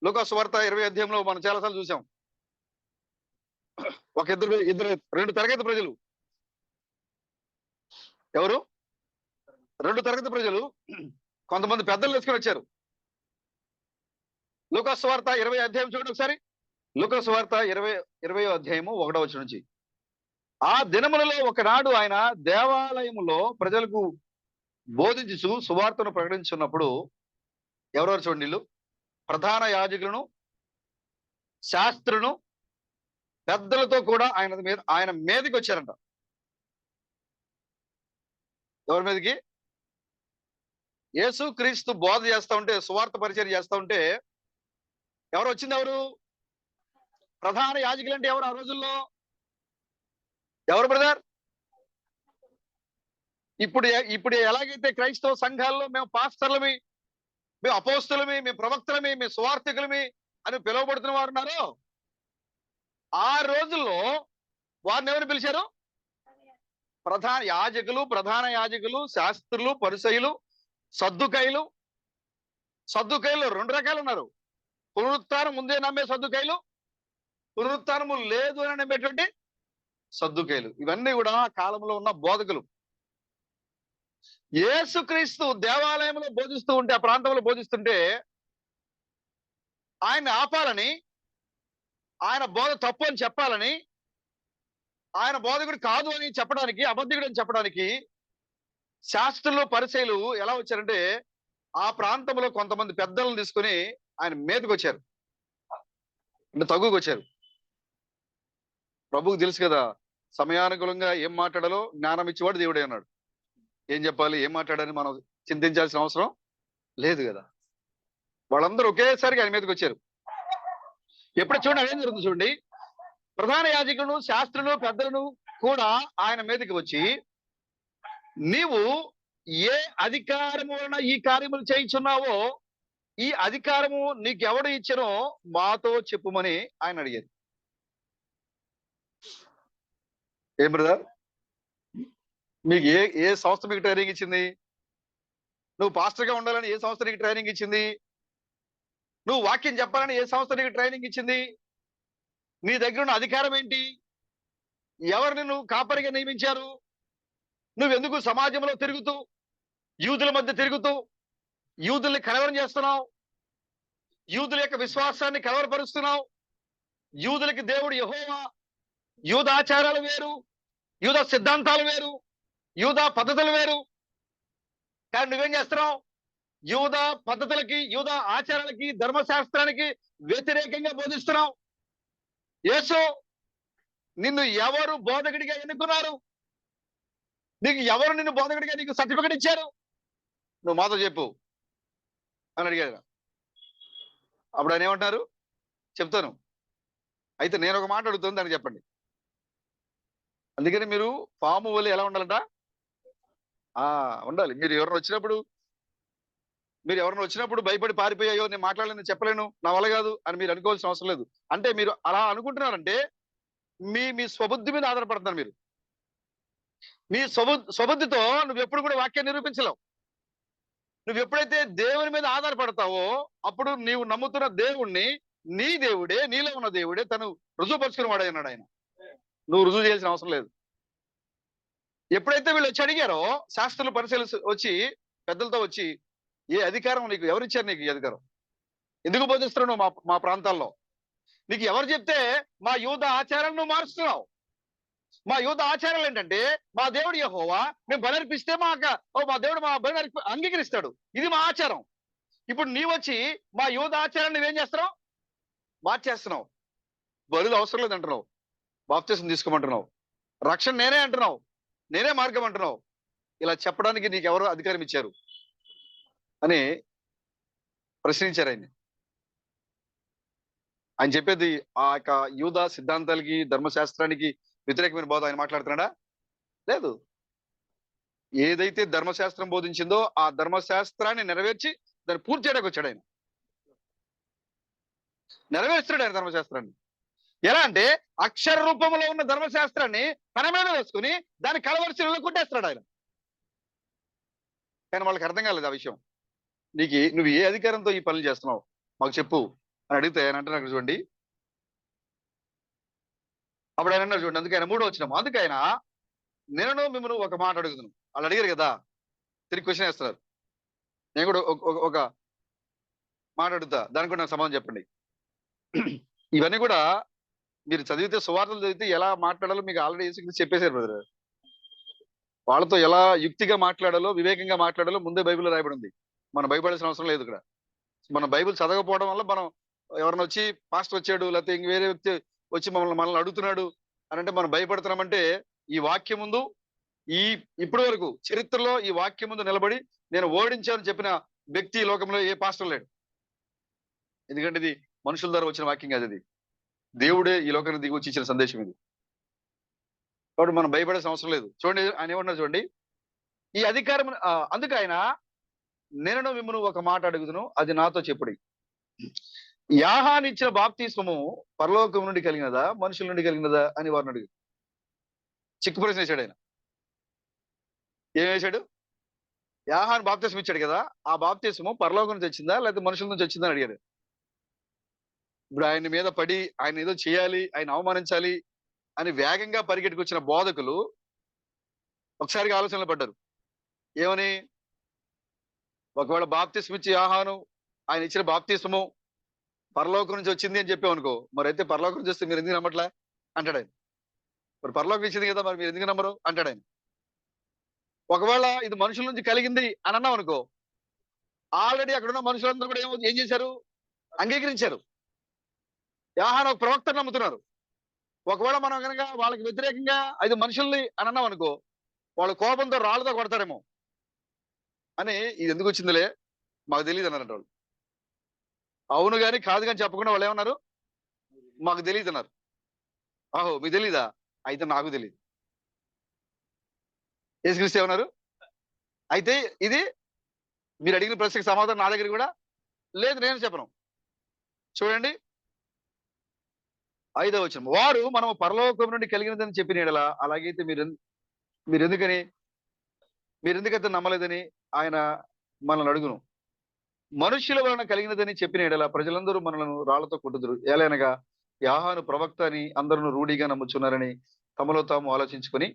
Speaker 1: లూకా సువార్త 20వ అధ్యాయంలో మనం చాలాసార్లు చూసాం. రెండు తరగతి ప్రజలు. ఎవరు? రెండు తరగతి ప్రజలు కొంతమంది పెద్దలు తీసుకొని వచ్చారు. లూకా సువార్త 20వ అధ్యాయం చూడండి ఒకసారి. లూకా సువార్త 20వ అధ్యాయము 1వ వచనం నుంచి. ఆ దినములలో ఒకనాడు ఆయన దేవాలయములో ప్రజలకు బోధించుచు సువార్తను ప్రకటించున్నప్పుడు ఎవరెవరు చూడండి వీళ్ళు? ప్రధాన యాజకులను, శాస్త్రులను, పెద్దలతో కూడా ఆయన మీదకి వచ్చారంట. ఎవరి మీదకి? యేసు క్రీస్తు బోధ చేస్తా ఉంటే, సువార్త పరిచయం చేస్తా ఉంటే ఎవరు? ప్రధాన యాజకులు అంటే ఎవరు ఆ రోజుల్లో? ఎవరు బ్రదర్? ఇప్పుడు ఎలాగైతే క్రైస్తవ సంఘాల్లో మేము పాస్టర్లమి, మేము అపోస్తులమి, మేము ప్రవక్తలమి, మేము సువార్థికులమి అని పిలువబడుతున్న వారు ఉన్నారో, ఆ రోజుల్లో వారిని ఎవరు పిలిచారు? ప్రధాన యాజకులు, శాస్త్రులు, పరిసయ్యులు, సద్దుకైలు. సద్దుకైలు 2 రకాలు ఉన్నారు. పునరుత్థానం ముందే నమ్మే సద్దుకైలు, పునరుత్థానము లేదు అని నమ్మేటువంటి సద్దుకైలు. ఇవన్నీ కూడా ఆ కాలంలో ఉన్న బోధకులు. యేసుక్రీస్తు దేవాలయంలో బోధిస్తూ ఉంటే, ఆ ప్రాంతంలో బోధిస్తుంటే ఆయన్ని ఆపాలని, ఆయన బోధ తప్పు అని చెప్పాలని, ఆయన బోధకుడు కాదు అని చెప్పడానికి, అబద్ధికుడు అని చెప్పడానికి శాస్త్రులు, పరిసయ్యులు ఎలా వచ్చారంటే, ఆ ప్రాంతంలో కొంతమంది పెద్దలను తీసుకుని ఆయన మీదకి వచ్చారు, అంటే తగుకు వచ్చారు. ప్రభువుకు తెలుసు కదా, సమయానుకూలంగా ఏం మాట్లాడాలో జ్ఞానం ఇచ్చేవాడు దేవుడే అన్నాడు. ఏం చెప్పాలి, ఏం మాట్లాడాలని మనం చింతించాల్సిన అవసరం లేదు కదా. వాళ్ళందరూ ఒకేసారికి ఆయన మీదకి వచ్చారు. ఎప్పుడు చూడండి అదేం జరుగుతుంది చూడండి. ప్రధాన యాజకులను, శాస్త్రులు, పెద్దలను కూడా ఆయన మీదకి వచ్చి, నీవు ఏ అధికారము వలన ఈ కార్యములు చేయించున్నావో, ఈ అధికారము నీకెవడు ఇచ్చినో మాతో చెప్పుమని ఆయన అడిగారు. ఏం బ్రదర్, మీకు ఏ సంస్థ మీకు ట్రైనింగ్ ఇచ్చింది? నువ్వు పాస్టర్ గా ఉండాలని ఏ సంస్థ నీకు ట్రైనింగ్ ఇచ్చింది? నువ్వు వాక్యం చెప్పాలని ఏ సంస్థ నీకు ట్రైనింగ్ ఇచ్చింది? నీ దగ్గర ఉన్న అధికారం ఏంటి? ఎవరిని నువ్వు కాపరిగా నియమించారు? నువ్వెందుకు సమాజంలో తిరుగుతూ, యూదుల మధ్య తిరుగుతూ యూదుల్ని కలవరం చేస్తున్నావు? యూదుల యొక్క విశ్వాసాన్ని కలవరపరుస్తున్నావు? యూదులకి దేవుడు యెహోవా, యూద ఆచారాలు వేరు, యూద సిద్ధాంతాలు వేరు, యూద పద్ధతులు వేరు. కానీ నువ్వేం చేస్తున్నావు? యూద పద్ధతులకి, యూద ఆచారాలకి, ధర్మశాస్త్రానికి వ్యతిరేకంగా బోధిస్తున్నావు. యేసు నిన్ను ఎవరు బోధకుడిగా ఎన్నుకున్నారు? నిన్ను బోధకుడిగా నీకు సర్టిఫికెట్ ఇచ్చారు? నువ్వు మాతో చెప్పు అని అడిగాడు. అప్పుడు ఆయన ఏమంటారు? చెప్తాను. అయితే నేను ఒక మాట అడుగుతాను, దానికి చెప్పండి. అందుకని మీరు పాము వల్ల ఎలా ఉండాలంట? ఉండాలి. మీరు ఎవరైనా వచ్చినప్పుడు భయపడి పారిపోయాయో, నేను మాట్లాడలేను, చెప్పలేను, నా వల్ల కాదు అని మీరు అనుకోవాల్సిన అవసరం లేదు. అంటే మీరు అలా అనుకుంటున్నారంటే మీ స్వబుద్ధి మీద ఆధారపడుతున్నారు. మీరు మీ స్వబుద్ధితో నువ్వు ఎప్పుడు కూడా వాక్యాన్ని నిరూపించలేవు. నువ్వు ఎప్పుడైతే దేవుని మీద ఆధారపడతావో, అప్పుడు నీవు నమ్ముతున్న దేవుణ్ణి, నీ దేవుడే, నీలో ఉన్న దేవుడే తను రుజువుపరుచుకుని వాడే అన్నాడు ఆయన. నువ్వు రుజువు చేయాల్సిన అవసరం లేదు. ఎప్పుడైతే వీళ్ళు వచ్చి అడిగారో, శాస్త్రులు, పరిశీలి వచ్చి పెద్దలతో వచ్చి, ఏ అధికారం నీకు ఎవరిచ్చారు? నీకు ఈ అధికారం ఎందుకు బోధిస్తున్నావు నువ్వు మా ప్రాంతాల్లో? నీకు ఎవరు చెప్తే మా యూద ఆచారాలను నువ్వు మారుస్తున్నావు? మా యూద ఆచారాలు ఏంటంటే, మా దేవుడు యెహోవా, మేము బలి అర్పిస్తే మా దేవుడు మా బలి అంగీకరిస్తాడు, ఇది మా ఆచారం. ఇప్పుడు నీవు వచ్చి మా యూద ఆచారాన్ని నువ్వేం చేస్తున్నావు? మార్చేస్తున్నావు. బలులు అవసరం లేదంటున్నావు, బాప్తిసం తీసుకోమంటున్నావు, రక్షణ నేనే అంటున్నావు, నేనే మార్గం అంటున్నావు. ఇలా చెప్పడానికి నీకు ఎవరు అధికారం ఇచ్చారు అని ప్రశ్నించారు ఆయన. ఆయన చెప్పేది ఆ యొక్క యూద సిద్ధాంతాలకి, ధర్మశాస్త్రానికి వ్యతిరేకమైన బోధ ఆయన మాట్లాడుతున్నాడా? లేదు. ఏదైతే ధర్మశాస్త్రం బోధించిందో ఆ ధర్మశాస్త్రాన్ని నెరవేర్చి దాన్ని పూర్తి చేయడానికి వచ్చాడు ఆయన. నెరవేర్చాడు ఆయన ధర్మశాస్త్రాన్ని. ఎలా అంటే, అక్షర రూపంలో ఉన్న ధర్మశాస్త్రాన్ని తన మీద వేసుకుని దాన్ని కలవరిశిలలో కొట్టేస్తాడు ఆయన. కానీ వాళ్ళకి అర్థం కాలేదు ఆ విషయం. నువ్వు ఏ అధికారంతో ఈ పనులు చేస్తున్నావు మాకు చెప్పు అని అడిగితే ఆయన అంటున్నారు చూడండి. అప్పుడు ఆయన అన్నారు చూడండి, అందుకే ఆయన 3వ వచనం, అందుకే ఆయన, నేను మిమ్మల్ని ఒక మాట అడుగుతున్నాను. వాళ్ళు అడిగారు కదా, తిరిగి క్వశ్చన్ వేస్తున్నారు. నేను కూడా ఒక మాట అడుగుతా, దానికి కూడా నాకు సమాధానం చెప్పండి. ఇవన్నీ కూడా మీరు చదివితే, సువార్తలు చదివితే ఎలా మాట్లాడాలో మీకు ఆల్రెడీ చెప్పేశారు బ్రదర్. వాళ్ళతో ఎలా యుక్తిగా మాట్లాడాలో, వివేకంగా మాట్లాడాలో ముందే బైబిల్లో రాయబడి ఉంది. మనం భయపడాల్సిన అవసరం లేదు ఇక్కడ. మనం బైబిల్ చదవకపోవడం వల్ల మనం ఎవరైనా వచ్చి పాస్టర్ వచ్చాడు లేకపోతే ఇంక వేరే వ్యక్తి వచ్చి మనల్ని అడుగుతున్నాడు అని అంటే మనం భయపడుతున్నామంటే ఈ వాక్యం ముందు ఈ ఇప్పటి వరకు చరిత్రలో ఈ వాక్యం ముందు నిలబడి నేను ఓడించాను చెప్పిన వ్యక్తి ఈ లోకంలో ఏ పాస్టర్ లేడు. ఎందుకంటే ఇది మనుషుల ద్వారా వచ్చిన వాక్యం కాదు, ఇది దేవుడే ఈ లోకానికి దిగి వచ్చి ఇచ్చిన సందేశం ఇది. కాబట్టి మనం భయపడాల్సిన అవసరం లేదు. చూడండి ఆయన ఏమన్నా చూడండి, ఈ అధికారం అందుకు ఆయన నేను మిమ్మల్ని ఒక మాట అడుగుదును, అది నాతో చెప్పుడి. యాహాను ఇచ్చిన బాప్తిస్మము పరలోకం నుండి కలిగినదా మనుషుల నుండి కలిగినదా అని వారిని అడిగి చిక్కు ప్రశ్న వేశాడు ఆయన. ఏం వేశాడు? యాహాను బాప్తిస్మం ఇచ్చాడు కదా, ఆ బాప్తిస్మము పరలోకం నుంచి వచ్చిందా లేకపోతే మనుషుల నుంచి వచ్చిందా అని అడిగాడు. ఇప్పుడు ఆయన మీద పడి ఆయన ఏదో చేయాలి, ఆయన అవమానించాలి అని వేగంగా పరిగెట్టుకొచ్చిన బోధకులు ఒకసారిగా ఆలోచనలు పడ్డారు. ఏమని? ఒకవేళ బాప్తిస్మం ఇచ్చి యాహాను ఆయన ఇచ్చిన బాప్తిస్మము పరలోకం నుంచి వచ్చింది అని చెప్పామనుకో, మరి అయితే పరలోకం నుంచి వస్తే మీరు ఎందుకు నమ్మట్లే అంటాడు ఆయన. మరి పరలోకం ఇచ్చింది కదా, మరి మీరు ఎందుకు నమ్మరు అంటాడు ఆయన. ఒకవేళ ఇది మనుషుల నుంచి కలిగింది అని అన్నాం అనుకో, ఆల్రెడీ అక్కడ ఉన్న మనుషులందరూ కూడా ఏం చేశారు? అంగీకరించారు. యాహాను ఒక ప్రవక్తను నమ్ముతున్నారు. ఒకవేళ మనం కనుక వాళ్ళకి వ్యతిరేకంగా ఇది మనుషుల్ని అని అన్నాం అనుకో, వాళ్ళు కోపంతో రాళ్ళతో కొడతారేమో అని ఇది ఎందుకు వచ్చిందిలే మాకు తెలియదు అన్నారంట వాళ్ళు. అవును కానీ కాదు కానీ చెప్పకుండా వాళ్ళు ఏమన్నారు? మాకు తెలియదు అన్నారు. ఆహో మీకు తెలీదా? అయితే నాకు తెలియదు. యేసుక్రీస్తు ఏమన్నారు? అయితే ఇది మీరు అడిగిన ప్రశ్నకు సమాధానం నా దగ్గర కూడా లేదు, నేను చెప్పను. చూడండి 5వ వచనం, వారు మనము పరలోకం నుండి కలిగినదని చెప్పిన యెడల అలాగైతే మీరు ఎందుకైతే నమ్మలేదని ఆయన మనల్ని అడుగును. మనుష్యుల వలన కలిగినదని చెప్పిన యెడల ప్రజలందరూ మనలను రాళ్లతో కొట్టుదురు. ఏలైనగా యాహాను ప్రవక్త అని అందరూ రూఢిగా నమ్ముచున్నారని తమలో తాము ఆలోచించుకొని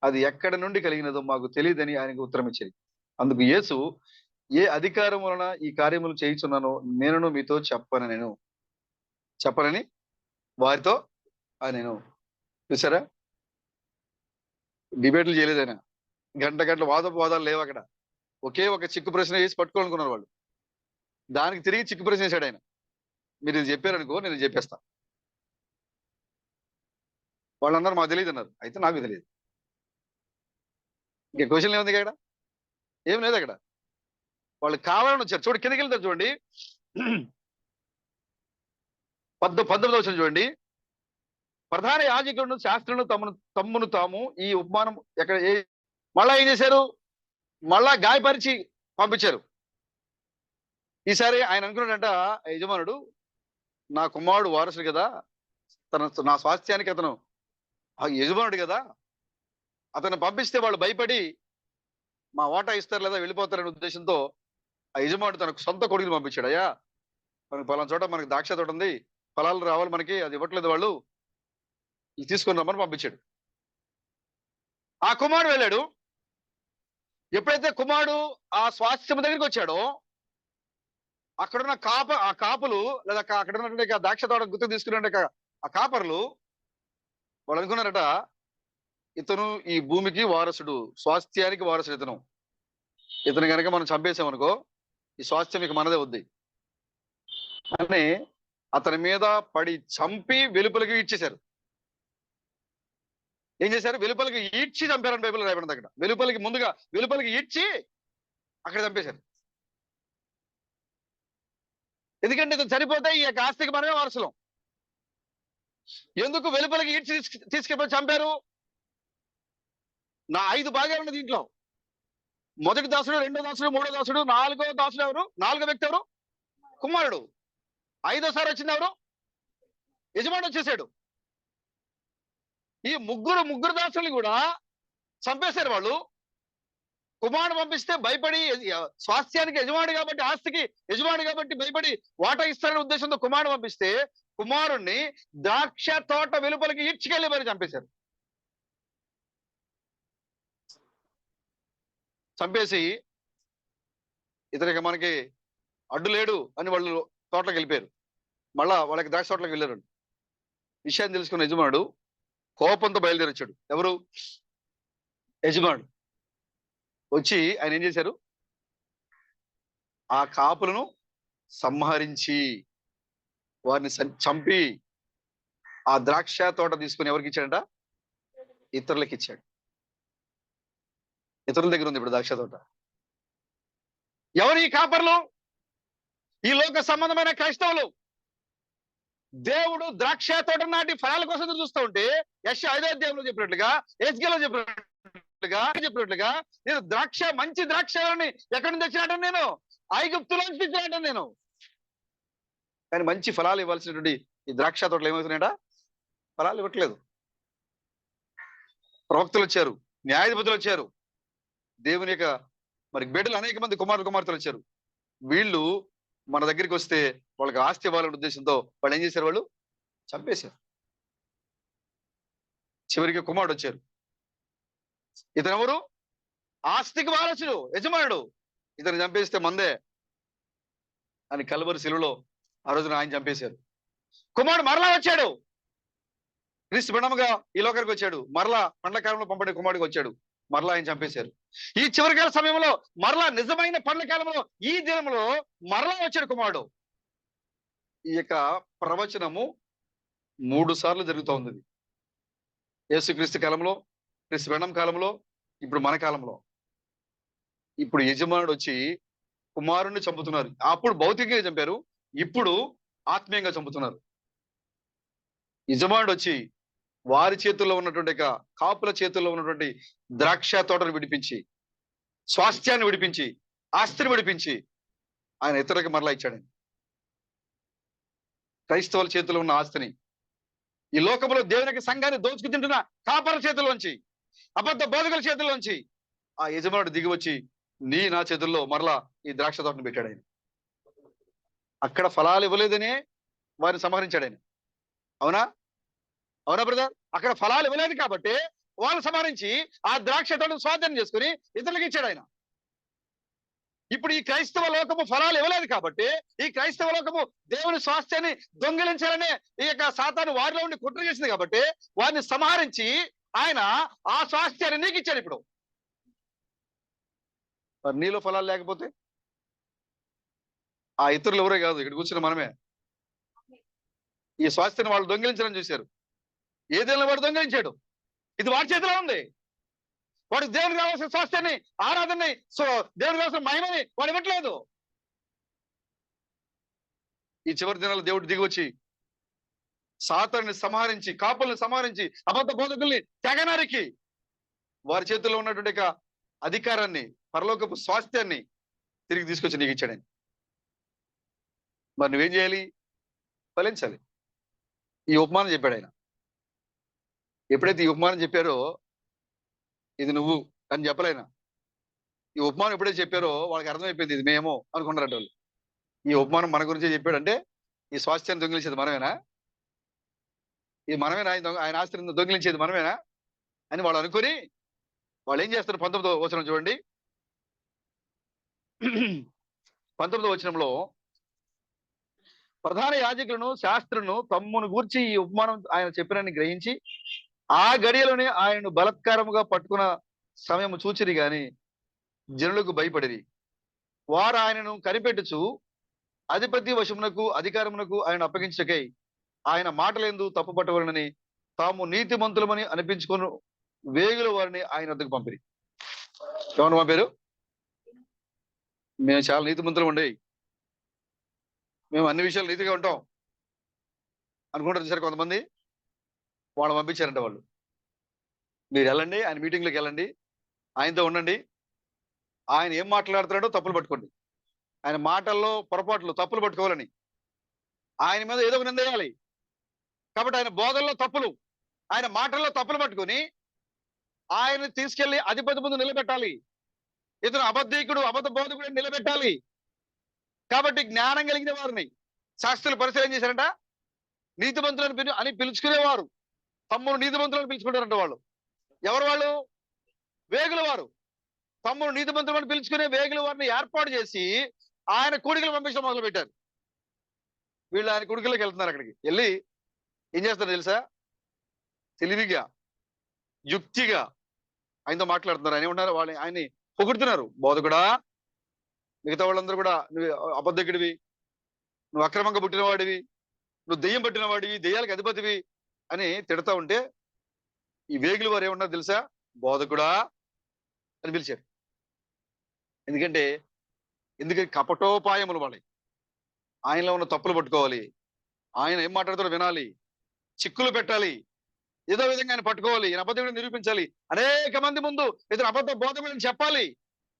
Speaker 1: అది ఎక్కడి నుండి కలిగినదో మాకు తెలియదని ఆయనకు ఉత్తరం ఇచ్చింది. అందుకు యేసు, ఏ అధికారం వలన ఈ కార్యములు చేయుచున్నానో నేను మీతో చెప్పనని వారితో నేను. చూసారా, డిబేట్లు చేయలేదు ఆయన. గంటల వాదోపవాదాలు లేవు అక్కడ. ఒకే ఒక చిక్కు ప్రశ్న వేసి పట్టుకోవాలనుకున్నారు వాళ్ళు. దానికి తిరిగి చిక్కు ప్రశ్న వేశాడు ఆయన. మీరు ఇది చెప్పారనుకో నేను చెప్పేస్తా. వాళ్ళందరూ మాకు తెలియదు అన్నారు. అయితే నాకు తెలియదు. ఇంకా క్వశ్చన్ ఏముంది అక్కడ? ఏం లేదు అక్కడ. వాళ్ళు కావాలని వచ్చారు. చూడండి కిందకి వెళ్తారు చూడండి, 19వ వచనం చూడండి. ప్రధాన యాజకులను శాస్త్రులను తమ్మును తాము ఈ ఉపమానం మళ్ళా ఏం చేశారు? మళ్ళా గాయపరిచి పంపించారు. ఈసారి ఆయన అనుకున్నాడంట, యజమానుడు నా కుమారుడు వారసుడు కదా, నా స్వాస్థ్యానికి అతను యజమానుడు కదా, అతను పంపిస్తే వాళ్ళు భయపడి మా వాటా ఇస్తారు లేదా వెళ్ళిపోతారనే ఉద్దేశంతో ఆ యజమానుడు తనకు సొంత కొడుకుని పంపించాడు. అయ్యా మనకి పలానా చోట మనకి ద్రాక్ష తోట ఉంది, ఫలాలు రావాలి మనకి, అది ఇవ్వట్లేదు వాళ్ళు, ఇది తీసుకొని రమ్మని పంపించాడు. ఆ కుమారుడు వెళ్ళాడు. ఎప్పుడైతే కుమారుడు ఆ స్వాస్థ్యం దగ్గరికి వచ్చాడో అక్కడున్న ఆ కాపులు లేదా అక్కడ ఉన్నటువంటి ద్రాక్ష తోట గుర్తు తీసుకున్న ఆ కాపర్లు వాళ్ళు అనుకున్నారట, ఇతను ఈ భూమికి వారసుడు, స్వాస్థ్యానికి వారసుడు ఇతను కనుక మనం చంపేసామనుకో ఈ స్వాస్థ్యం ఇక మనదే వద్ది అని అతని మీద పడి చంపి వెలుపలికి ఈడ్చేశారు. ఏం చేశారు? వెలుపలికి ఈడ్చి చంపారని బైబిల్ రాయబడింది అక్కడ. వెలుపలికి ఈడ్చి అక్కడ చంపేశారు. ఎందుకంటే ఇతను చనిపోతే ఈ యొక్క ఆస్తికి మనమే వారసులం. ఎందుకు వెలుపలికి ఈడ్చి తీసుకెళ్ళి చంపారు? నా 5 భాగాలు ఉన్న దీంట్లో మొదటి దాసుడు, 2వ దాసుడు, 3వ దాసుడు, 4వ దాసుడు ఎవరు? 4వ వ్యక్తి ఎవరు? కుమారుడు. 5వసారి వచ్చింది ఎవరు? యజమాని వచ్చేసాడు. ఈ ముగ్గురు దాసుల్ని కూడా చంపేశారు వాళ్ళు. కుమారుడు పంపిస్తే భయపడి, స్వాస్థ్యానికి యజమాని కాబట్టి, ఆస్తికి యజమాని కాబట్టి భయపడి వాటా ఇస్తారనే ఉద్దేశంతో కుమారుడు పంపిస్తే కుమారుణ్ణి ద్రాక్ష తోట వెలుపలికి ఈడ్చుకెళ్ళి మరి చంపేశారు. చంపేసి ఇతనికి మనకి అడ్డు లేడు అని వాళ్ళు తోటలోకి వెళ్ళిపోయారు. మళ్ళా వాళ్ళకి ద్రాక్ష తోటలోకి వెళ్ళారు. విషయాన్ని తెలుసుకున్న యజమానుడు కోపంతో బయలుదేరొచ్చాడు. ఎవరు? యజమానుడు వచ్చి ఆయన ఏం చేశారు? ఆ కాపులను సంహరించి వారిని చంపి ఆ ద్రాక్ష తోట తీసుకుని ఎవరికి ఇచ్చాడంట? ఇతరులకు ఇచ్చాడు. ఇతరుల దగ్గర ఉంది ఇప్పుడు ద్రాక్ష తోట. ఎవరు ఈ కాపర్లు? ఈ లోక సంబంధమైన క్రైస్తవులు. దేవుడు ద్రాక్ష తోట నాటి ఫలాల కోసం చూస్తూ ఉంటే యెషయా 5వ అధ్యాయంలో చెప్పినట్లుగా, ఎస్కేలో చెప్పినట్లుగా నేను మంచి ద్రాక్షలని ఎక్కడి నుంచి తెచ్చినట్టు? నేను ఐగుప్తులోంచి తెచ్చినట్టు నేను. కానీ మంచి ఫలాలు ఇవ్వాల్సినటువంటి ఈ ద్రాక్ష తోటలు ఏమవుతున్నాయట? ఫలాలు ఇవ్వట్లేదు. ప్రవక్తలు వచ్చారు, న్యాయాధిపతులు వచ్చారు, దేవుని యొక్క మరి బిడ్డలు అనేక మంది కుమార్తెలు వచ్చారు. వీళ్ళు మన దగ్గరికి వస్తే వాళ్ళకి ఆస్తి ఇవ్వాలనే ఉద్దేశంతో వాళ్ళు ఏం చేశారు? వాళ్ళు చంపేశారు. చివరికి కుమారుడు వచ్చారు. ఇతను ఎవరు? ఆస్తికి వారసుడు, యజమానుడు. ఇతను చంపేస్తే మందే అని కల్వరి శిలువలో ఆ రోజున ఆయన చంపేశారు. కుమారుడు మరలా వచ్చాడు, క్రీస్తు భిన్నముగా ఈ లోకానికి వచ్చాడు. మరలా పండ్ల కాలంలో పంపడే కుమారుడికి వచ్చాడు, మరలా ఆయన చంపేశారు. ఈ చివరికాల సమయంలో మరలా నిజమైన పండ్ల కాలంలో ఈ దినంలో మరలా వచ్చాడు కుమారుడు. ఈ యొక్క ప్రవచనము 3 సార్లు జరుగుతూ ఉంది. యేసుక్రీస్తు కాలంలో, క్రీస్తు భిన్నం కాలంలో, ఇప్పుడు మన కాలంలో. ఇప్పుడు యజమానుడు వచ్చి కుమారుణ్ణి చంపుతున్నారు. అప్పుడు భౌతికంగా చంపారు, ఇప్పుడు ఆత్మీయంగా చంపుతున్నారు. యజమానుడు వచ్చి వారి చేతుల్లో ఉన్నటువంటి కాపుల చేతుల్లో ఉన్నటువంటి ద్రాక్ష తోటను విడిపించి, స్వాస్థ్యాన్ని విడిపించి, ఆస్తిని విడిపించి ఆయన ఇతరులకు మరలా ఇచ్చాడు. క్రైస్తవుల చేతిలో ఉన్న ఆస్తిని ఈ లోకంలో దేవునికి సంఘాన్ని దోచుకు తింటున్న కాపల చేతుల్లోంచి, అబద్ధ బోధకుల చేతుల్లోంచి ఆ యజమానుడు దిగి వచ్చి నా చేతుల్లో మరలా ఈ ద్రాక్ష తోటను పెట్టాడు. ఆయన అక్కడ ఫలాలు ఇవ్వలేదనే వారిని సంహరించాడు ఆయన. అవునా బ్రదర్? అక్కడ ఫలాలు ఇవ్వలేదు కాబట్టి వాళ్ళు సంహరించి ఆ ద్రాక్ష తోటను స్వాధీనం చేసుకుని ఇతరులకు ఇచ్చాడు ఆయన. ఇప్పుడు ఈ క్రైస్తవ లోకము ఫలాలు ఇవ్వలేదు కాబట్టి, ఈ క్రైస్తవ లోకము దేవుని స్వాస్థ్యాన్ని దొంగిలించాలనే ఈ యొక్క సాతాను వారిలో ఉండి కుట్ర చేసింది కాబట్టి వారిని సంహరించి ఆయన ఆ స్వాస్థ్యాన్ని నీకు ఇచ్చాడు. ఇప్పుడు మరి నీలో ఫలాలు లేకపోతే ఆ ఇతరులు ఎవరే కాదు, ఇక్కడ కూర్చున్న మనమే. ఈ స్వాస్థ్యాన్ని వాళ్ళు దొంగిలించాలని చూశారు. ఏదైనా వాడు దొంగిలించాడు. ఇది వాడి చేతిలో ఉంది. వాడు దేవునికి కావాల్సిన స్వాస్థ్యాన్ని, ఆరాధనని, దేవునికి కావాల్సిన మహిమని వాడు ఇవ్వట్లేదు. ఈ చివరి దినాల్లో దేవుడు దిగి వచ్చి సాతాన్ని సంహరించి, కాపుల్ని సంహరించి, అబద్ధ బోధకుల్ని తెగనరికి వారి చేతుల్లో ఉన్నటువంటి అధికారాన్ని, పరలోకపు స్వాస్థ్యాన్ని తిరిగి తీసుకొచ్చి నీకు ఇచ్చాడు. మరి నువ్వేం చేయాలి? ఫలించాలి. ఈ ఉపమానం చెప్పాడు ఆయన. ఎప్పుడైతే ఈ ఉపమానం చెప్పారో ఇది నువ్వు అని చెప్పలేనా. ఈ ఉపమానం ఎప్పుడైతే చెప్పారో వాళ్ళకి అర్థమైపోయింది ఇది మేము అనుకున్నారంట వాళ్ళు. ఈ ఉపమానం మన గురించే చెప్పాడంటే ఈ స్వాస్థ్యాన్ని దొంగిలించేది మనమేనా? ఇది మనమేనా? ఆయన ఆస్తిని దొంగిలించేది మనమేనా అని వాళ్ళు అనుకుని వాళ్ళు ఏం చేస్తారు? 19వ వచనం చూడండి. 19వ వచనంలో ప్రధాన యాజకులను, శాస్త్రులను తమ్మును గూర్చి ఈ ఉపమానం ఆయన చెప్పినని గ్రహించి ఆ గడియలోనే ఆయనను బలత్కారముగా పట్టుకున్న సమయం చూచిరి గాని జనులకు భయపడిరి. వారు ఆయనను కనిపెట్టుచు అధిపతి వశమునకు, అధికారమునకు ఆయన అప్పగించకై ఆయన మాటలందు తప్పు పట్టవలనని తాము నీతిమంతులమని అనిపించుకొని వేగుల వారిని ఆయన వద్దకు పంపిరి. ఎవరు పంపారు? మేము చాలా నీతిమంతులు ఉండేవి, మేము అన్ని విషయాలు నీతిగా ఉంటాం అనుకుంటారు చూసారు కొంతమంది. వాళ్ళు పంపించారంట. వాళ్ళు మీరు వెళ్ళండి, ఆయన మీటింగ్లోకి వెళ్ళండి, ఆయనతో ఉండండి, ఆయన ఏం మాట్లాడుతున్నాడో తప్పులు పట్టుకోండి, ఆయన మాటల్లో పొరపాట్లు తప్పులు పట్టుకోవాలని, ఆయన మీద ఏదో ఒక నిందేయాలి. కాబట్టి ఆయన బోధనలో తప్పులు, ఆయన మాటల్లో తప్పులు పట్టుకుని ఆయన తీసుకెళ్లి అధిపతి ముందు నిలబెట్టాలి. ఇతను అబద్ధీకుడు, అబద్ధ బోధకుడు నిలబెట్టాలి. కాబట్టి జ్ఞానం కలిగిన వారిని శాస్త్రులు పరిశీలన చేశారంట. నీతిమంతులను అని పిలుచుకునేవారు, తమ్ముడు నీతిమంతులను పిలుచుకుంటారంట. వాళ్ళు ఎవరు? వాళ్ళు వేగుల వారు. తమ్ముడు నీతిమంతులను పిలుచుకునే వేగుల వారిని ఏర్పాటు చేసి ఆయన కూడికలు పంపించడం మొదలు పెట్టారు. వీళ్ళు ఆయన కూడికల్లోకి వెళ్తున్నారు. అక్కడికి వెళ్ళి ఏం చేస్తారు తెలుసా? తెలివిగా, యుక్తిగా ఆయనతో మాట్లాడుతున్నారు. ఆయన ఏమంటారు? వాళ్ళు ఆయన్ని పొగుడుతున్నారు. బోధకుడా, మిగతా వాళ్ళందరూ కూడా నువ్వు అబద్ధకుడివి, నువ్వు అక్రమంగా పుట్టిన వాడివి, నువ్వు దెయ్యం పట్టిన వాడివి, దెయ్యాలకు అధిపతివి అని తిడతా ఉంటే ఈ వేగులు వారు ఏమన్నారు తెలుసా? బోధకుడా అని పిలిచారు. ఎందుకంటే కపటోపాయములు వాళ్ళవి. ఆయనలో ఉన్న తప్పులు పట్టుకోవాలి, ఆయన ఏం మాట్లాడతాడో వినాలి, చిక్కులు పెట్టాలి, ఏదో విధంగా ఆయన పట్టుకోవాలి, ఈయన అబద్ధం నిరూపించాలి, అనేక మంది ముందు ఇతను అబద్ధ బోధకులని చెప్పాలి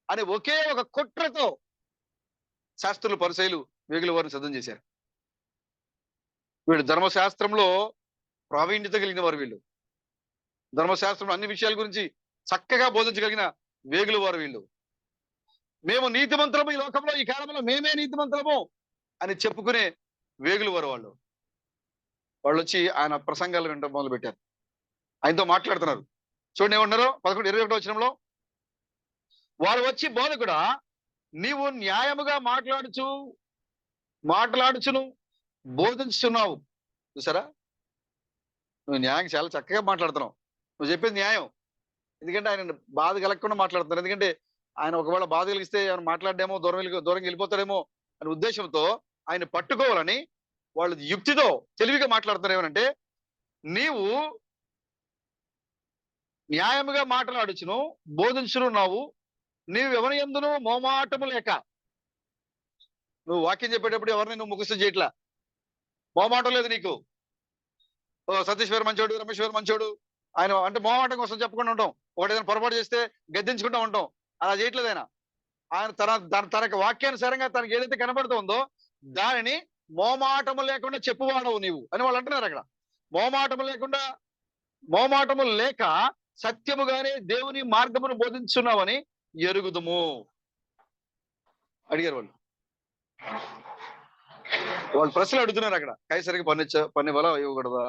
Speaker 1: అని ఒకే ఒక కుట్రతో శాస్త్రులు పరిసయులు వేగుల వారిని సిద్ధం చేశారు. వీళ్ళు ధర్మశాస్త్రంలో ప్రావీణ్యత కలిగిన వారు. వీళ్ళు ధర్మశాస్త్రంలో అన్ని విషయాల గురించి చక్కగా బోధించగలిగిన వేగుల వారు వీళ్ళు. మేము నీతిమంతులము, ఈ లోకంలో ఈ కాలంలో మేమే నీతిమంతులము అని చెప్పుకునే వేగుల వారు వాళ్ళు. వాళ్ళు వచ్చి ఆయన ప్రసంగాలు వినడం మొదలు పెట్టారు. ఆయనతో మాట్లాడుతున్నారు. చూడండి ఏమన్నారు 11:21 వచనంలో, వారు వచ్చి బోధకుడా నీవు న్యాయముగా మాట్లాడుచును బోధించుతున్నావు. చూసారా, నువ్వు న్యాయం చాలా చక్కగా మాట్లాడుతున్నావు, నువ్వు చెప్పేది న్యాయం. ఎందుకంటే ఆయన బాధ కలగకుండా మాట్లాడుతున్నారు. ఎందుకంటే ఆయన ఒకవేళ బాధ కలిగిస్తే ఆయన మాట్లాడేమో, దూరంగా వెళ్ళిపోతాడేమో అనే ఉద్దేశంతో ఆయన పట్టుకోవాలని వాళ్ళు యుక్తితో తెలివిగా మాట్లాడుతున్నారు. ఏమనంటే, నీవు న్యాయముగా మాట్లాడుచును బోధించున్నావు, నీవు ఎవరి యందును మోమాటము లేక. నువ్వు వాక్యం చెప్పేటప్పుడు ఎవరిని నువ్వు ముఖస్థ చేయట్లా, మోమాటం లేదు నీకు. సతీష్ గారు మంచోడు, రమేష్ గారు మంచోడు, ఆయన అంటే మోమాటం కోసం చెప్పకుండా ఉంటాం. ఒకటి ఏదైనా పొరపాటు చేస్తే గద్దించుకుంటూ ఉంటాం, అలా చేయట్లేదు ఆయన. ఆయన తనకు వాక్యానుసారంగా తనకి ఏదైతే కనబడుతుందో దానిని మోమాటము లేకుండా చెప్పువాడవు నీవు అని వాళ్ళు అంటున్నారు అక్కడ. మోమాటము లేక సత్యముగానే దేవుని మార్గమును బోధించున్నావని ఎరుగుదుము అడిగారు వాళ్ళు. వాళ్ళు ప్రశ్నలు అడుగుతున్నారు అక్కడ. కైసరికి పన్ను వల్ల ఇవ్వకూడదా?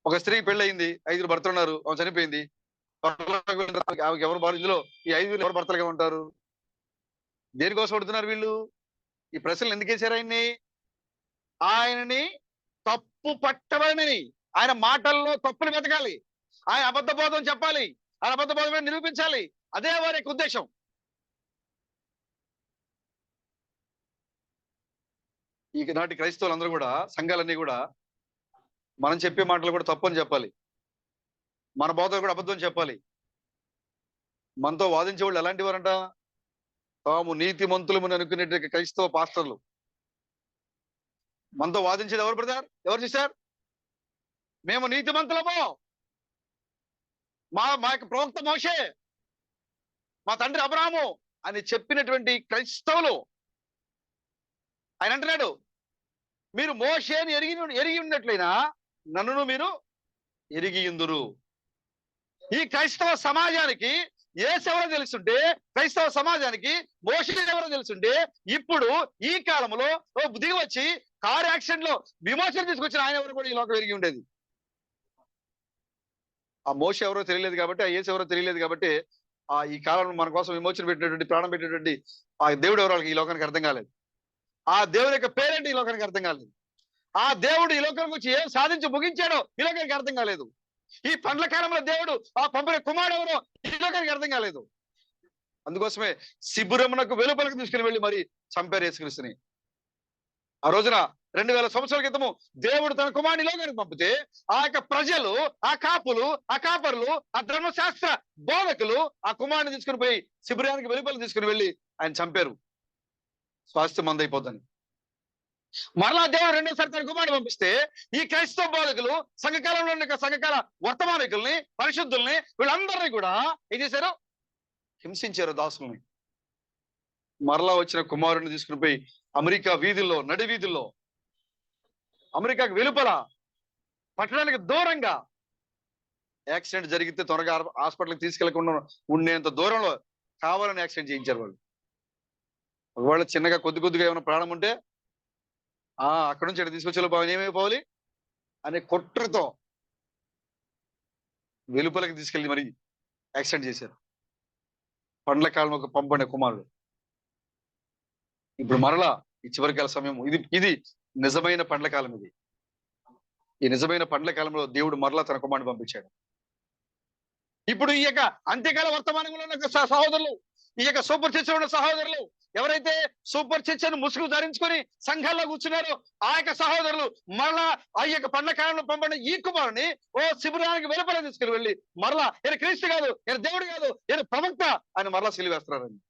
Speaker 1: ఒక స్త్రీకి పెళ్ళయింది, 5 భర్తలు ఉన్నారు, ఆమె చనిపోయింది. ఆమెకి ఎవరు ఇందులో ఈ 5 ఎవరు భర్తలుగా ఉంటారు? దేనికోసం అడుగుతున్నారు వీళ్ళు? ఈ ప్రశ్నలు ఎందుకు వేశారు ఆయనని తప్పు పట్టబడినని, ఆయన మాటల్లో తప్పులు వెతకాలి, ఆయన అబద్ధ బోధం చెప్పాలి, ఆయన అబద్ధ బోధం నిరూపించాలి. అదే వారి యొక్క ఉద్దేశం. ఈనాటి క్రైస్తవులందరూ కూడా, సంఘాలన్నీ కూడా మనం చెప్పే మాటలు కూడా తప్పు అని చెప్పాలి, మన బోధలు కూడా అబద్ధం చెప్పాలి. మనతో వాదించే వాళ్ళు ఎలాంటి వారంట? తాము నీతిమంతులమని అనుకునే క్రైస్తవ పాస్టర్లు. మనతో వాదించేది ఎవరు బ్రదర్? ఎవరు చేశారు? మేము నీతిమంతులము, మా యొక్క ప్రవక్త మోషే, మా తండ్రి అబ్రహాము అని చెప్పినటువంటి క్రైస్తవులు. ఆయన అంటున్నాడు, మీరు మోషేని ఎరిగి ఉన్నట్లయినా నన్నును మీరు ఎరిగియుందురు. ఈ క్రైస్తవ సమాజానికి యేసు ఎవరో తెలుసుంటే, క్రైస్తవ సమాజానికి మోషే ఎవరో తెలుసుంటే, ఇప్పుడు ఈ కాలంలో దిగి వచ్చి కారు యాక్సిడెంట్ లో విమోచన తీసుకొచ్చిన ఆయన ఎవరు కూడా ఈ లోకం ఎరిగి ఉండేది. ఆ మోషే ఎవరో తెలియలేదు కాబట్టి, ఆ యేసు ఎవరో తెలియలేదు కాబట్టి, ఈ కాలంలో మన కోసం విమోచన పెట్టినటువంటి, ప్రాణం పెట్టినటువంటి ఆ దేవుడు ఎవరో వాళ్ళకి ఈ లోకానికి అర్థం కాలేదు. ఆ దేవుడి యొక్క పేరేంటి ఈ లోకానికి అర్థం కాలేదు. ఆ దేవుడు ఈ లోకానికి వచ్చి ఏం సాధించి ముగించాడో ఈ లోకానికి అర్థం కాలేదు. ఈ పండ్ల కాలంలో దేవుడు ఆ పంపిన కుమారుడు ఎవరో ఈ లోకానికి అర్థం కాలేదు. అందుకోసమే శిబిరమునకు వెలుపలకు తీసుకుని వెళ్ళి మరి చంపారు యేసుక్రీస్తుని. ఆ రోజున 2000 సంవత్సరాల క్రితము దేవుడు తన కుమారుని లోకానికి పంపితే, ఆ యొక్క ప్రజలు, ఆ కాపులు, ఆ కాపరులు, ఆ ధర్మశాస్త్ర బోధకులు ఆ కుమారుని తీసుకుని పోయి శిబిరానికి వెలుపలకు తీసుకుని వెళ్ళి ఆయన చంపారు, స్వాస్థ్యం మందైపోద్దని. మరలా దేవుడు రెండోసారి తన కుమారుడు పంపిస్తే ఈ క్రైస్తవ బోధకులు, సంఘకాల వర్తమానికుల్ని, పరిశుద్ధుల్ని, వీళ్ళందరినీ కూడా ఏం చేశారు? హింసించారు, దాసుల్ని. మరలా వచ్చిన కుమారుడిని తీసుకుని పోయి అమెరికా వీధుల్లో, నడి వీధుల్లో, అమెరికాకు వెలుపల, పట్టణానికి దూరంగా యాక్సిడెంట్ జరిగితే త్వరగా హాస్పిటల్కి తీసుకెళ్లకుండా ఉండేంత దూరంలో కావాలని యాక్సిడెంట్ చేయించారు వాళ్ళు. ఒకవేళ చిన్నగా కొద్దిగా ఏమైనా ప్రాణం ఉంటే అక్కడ నుంచి ఇక్కడ తీసుకొచ్చేలో ఏమైపోవాలి అనే కుట్రతో వెలుపలకి తీసుకెళ్లి మరి యాక్సిడెంట్ చేశారు. పండ్ల కాలం ఒక పంపండి కుమారుడు. ఇప్పుడు మరలా ఈ చివరికాల సమయం ఇది నిజమైన పండ్ల కాలం. ఈ నిజమైన పండ్ల కాలంలో దేవుడు మరలా తన కుమారుని పంపించాడు. ఇప్పుడు ఈ యొక్క అంత్యకాల వర్తమానంలో ఉన్న సహోదరులు, ఈ యొక్క సూపర్ చర్చ్ ఉన్న సహోదరులు ఎవరైతే సూపర్ చర్చ్ అని ముసుగు ధరించుకొని సంఘాల్లో కూర్చున్నారో ఆ యొక్క సహోదరులు మరలా ఆ యొక్క పండ్ల కాలంలో పంపడిన ఈ కుమారుని శిబిరానికి వెలుపల తీసుకుని వెళ్ళి మరలా ఈయన క్రీస్తు కాదు, ఈయన దేవుడు కాదు, ఈయన ప్రవక్త ఆయన మరలా సిలువేస్తున్నారండి.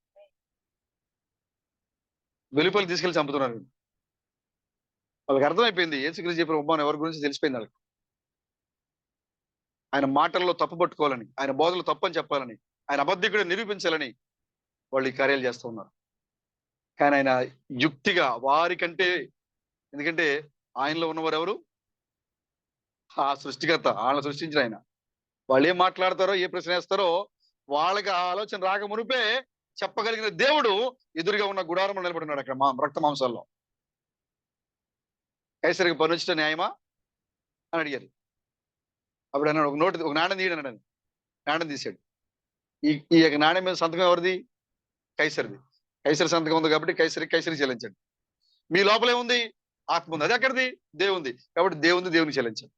Speaker 1: వెలుపలి తీసుకెళ్లి చంపుతున్నారు. వాళ్ళకి అర్థమైపోయింది యేసుక్రీస్తు చెప్పిన ఉపమానం ఎవరి గురించి తెలిసిపోయింది వాళ్ళకి. ఆయన మాటల్లో తప్పు పట్టుకోవాలని, ఆయన బోధలు తప్పని చెప్పాలని, ఆయన అబద్ధికుడు నిరూపించాలని వాళ్ళు ఈ కార్యాలు చేస్తూ ఉన్నారు. కానీ ఆయన యుక్తిగా వారికంటే, ఎందుకంటే ఆయనలో ఉన్నవారు ఎవరు? ఆ సృష్టికర్త, వాళ్ళని సృష్టించిన ఆయన. వాళ్ళు ఏం మాట్లాడతారో, ఏ ప్రశ్న వేస్తారో వాళ్ళకి ఆ ఆలోచన రాక మునిపే చెప్పగలిగిన దేవుడు ఎదురుగా ఉన్న గుడారంలో నిలబడున్నాడు అక్కడ రక్త మాంసాల్లో. కైసరికి పనుంచడం న్యాయమా అని అడిగారు. అప్పుడు అన్నాడు ఒక నాణ్యం తీయడు అన్నాడు. నాణ్యం తీశాడు. ఈ యొక్క నాణ్యం మీద సంతకం ఎవరిది? కైసరిది. కైసరి సంతకం ఉంది కాబట్టి కైసరికి చెల్లించండి. మీ లోపలే ఉంది? ఆత్మ ఉంది. అది ఎక్కడిది? దేవుంది. కాబట్టి దేవునికి చెల్లించండి.